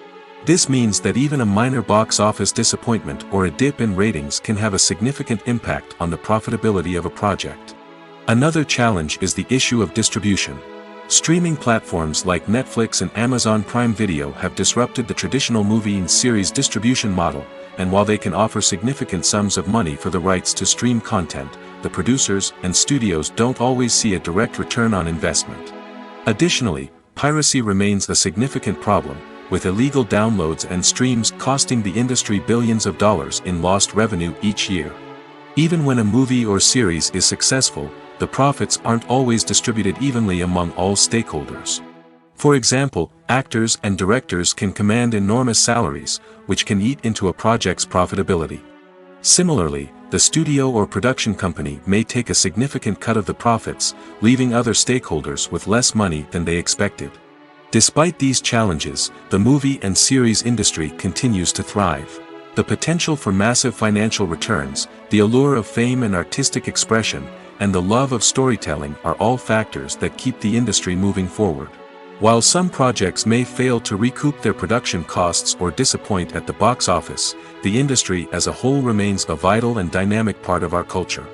This means that even a minor box office disappointment or a dip in ratings can have a significant impact on the profitability of a project. Another challenge is the issue of distribution. Streaming platforms like Netflix and Amazon Prime Video have disrupted the traditional movie and series distribution model, and while they can offer significant sums of money for the rights to stream content, the producers and studios don't always see a direct return on investment. Additionally, piracy remains a significant problem, with illegal downloads and streams costing the industry billions of dollars in lost revenue each year. Even when a movie or series is successful, the profits aren't always distributed evenly among all stakeholders. For example, actors and directors can command enormous salaries, which can eat into a project's profitability. Similarly, the studio or production company may take a significant cut of the profits, leaving other stakeholders with less money than they expected. Despite these challenges, the movie and series industry continues to thrive. The potential for massive financial returns, the allure of fame and artistic expression, and the love of storytelling are all factors that keep the industry moving forward. While some projects may fail to recoup their production costs or disappoint at the box office, the industry as a whole remains a vital and dynamic part of our culture.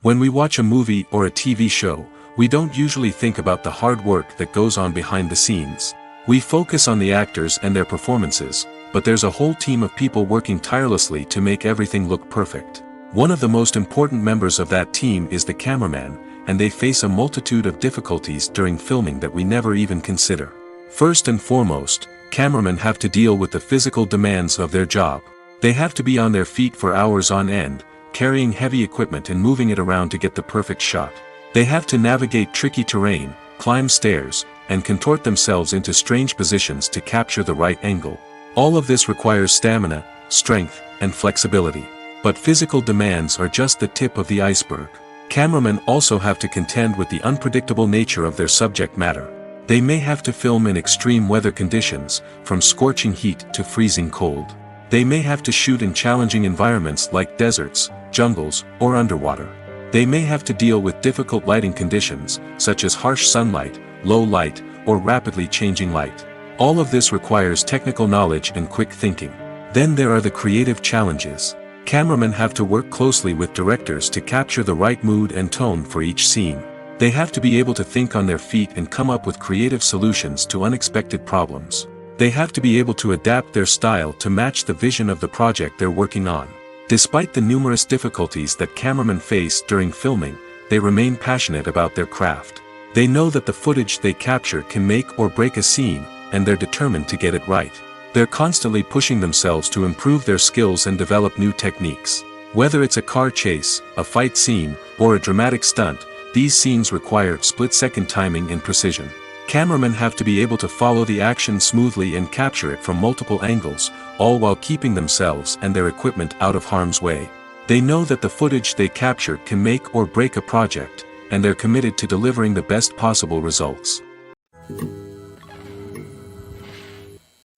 When we watch a movie or a TV show, we don't usually think about the hard work that goes on behind the scenes. We focus on the actors and their performances, but there's a whole team of people working tirelessly to make everything look perfect. One of the most important members of that team is the cameraman, and they face a multitude of difficulties during filming that we never even consider. First and foremost, cameramen have to deal with the physical demands of their job. They have to be on their feet for hours on end, carrying heavy equipment and moving it around to get the perfect shot. They have to navigate tricky terrain, climb stairs, and contort themselves into strange positions to capture the right angle. All of this requires stamina, strength, and flexibility. But physical demands are just the tip of the iceberg. Cameramen also have to contend with the unpredictable nature of their subject matter. They may have to film in extreme weather conditions, from scorching heat to freezing cold. They may have to shoot in challenging environments like deserts, jungles, or underwater. They may have to deal with difficult lighting conditions, such as harsh sunlight, low light, or rapidly changing light. All of this requires technical knowledge and quick thinking. Then there are the creative challenges. Cameramen have to work closely with directors to capture the right mood and tone for each scene. They have to be able to think on their feet and come up with creative solutions to unexpected problems. They have to be able to adapt their style to match the vision of the project they're working on. Despite the numerous difficulties that cameramen face during filming, they remain passionate about their craft. They know that the footage they capture can make or break a scene, and they're determined to get it right. They're constantly pushing themselves to improve their skills and develop new techniques. Whether it's a car chase, a fight scene, or a dramatic stunt, these scenes require split-second timing and precision. Cameramen have to be able to follow the action smoothly and capture it from multiple angles, all while keeping themselves and their equipment out of harm's way. They know that the footage they capture can make or break a project, and they're committed to delivering the best possible results.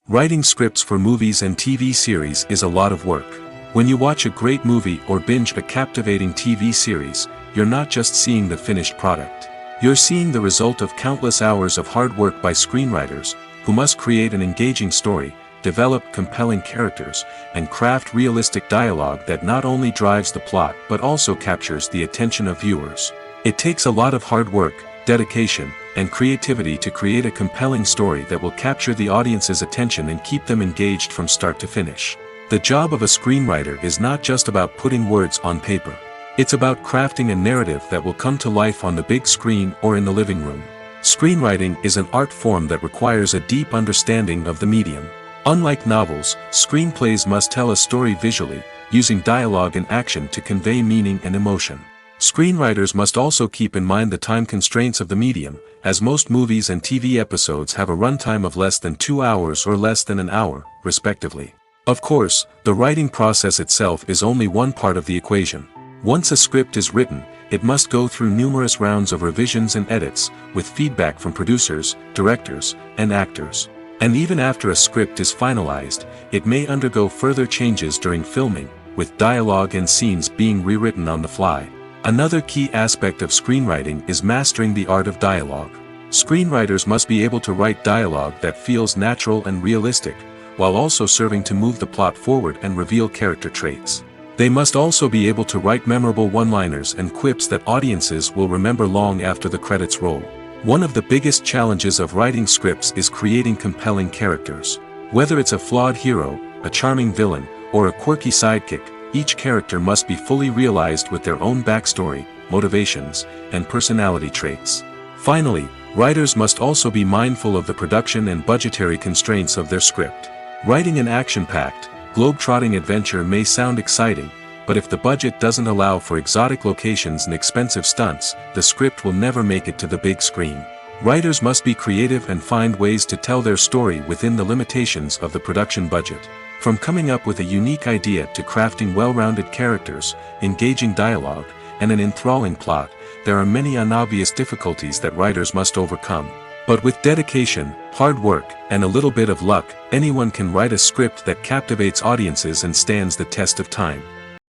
Writing scripts for movies and TV series is a lot of work. When you watch a great movie or binge a captivating TV series, you're not just seeing the finished product. You're seeing the result of countless hours of hard work by screenwriters, who must create an engaging story, develop compelling characters, and craft realistic dialogue that not only drives the plot but also captures the attention of viewers. It takes a lot of hard work, dedication, and creativity to create a compelling story that will capture the audience's attention and keep them engaged from start to finish. The job of a screenwriter is not just about putting words on paper. It's about crafting a narrative that will come to life on the big screen or in the living room. Screenwriting is an art form that requires a deep understanding of the medium. Unlike novels, screenplays must tell a story visually, using dialogue and action to convey meaning and emotion. Screenwriters must also keep in mind the time constraints of the medium, as most movies and TV episodes have a runtime of less than 2 hours or less than an hour, respectively. Of course, the writing process itself is only one part of the equation. Once a script is written, it must go through numerous rounds of revisions and edits, with feedback from producers, directors, and actors. And even after a script is finalized, it may undergo further changes during filming, with dialogue and scenes being rewritten on the fly. Another key aspect of screenwriting is mastering the art of dialogue. Screenwriters must be able to write dialogue that feels natural and realistic, while also serving to move the plot forward and reveal character traits. They must also be able to write memorable one-liners and quips that audiences will remember long after the credits roll. One of the biggest challenges of writing scripts is creating compelling characters. Whether it's a flawed hero, a charming villain, or a quirky sidekick, each character must be fully realized with their own backstory, motivations, and personality traits. Finally, writers must also be mindful of the production and budgetary constraints of their script. Writing an action-packed, globe-trotting adventure may sound exciting, but if the budget doesn't allow for exotic locations and expensive stunts, the script will never make it to the big screen. Writers must be creative and find ways to tell their story within the limitations of the production budget. From coming up with a unique idea to crafting well-rounded characters, engaging dialogue, and an enthralling plot, there are many unobvious difficulties that writers must overcome. But with dedication, hard work, and a little bit of luck, anyone can write a script that captivates audiences and stands the test of time.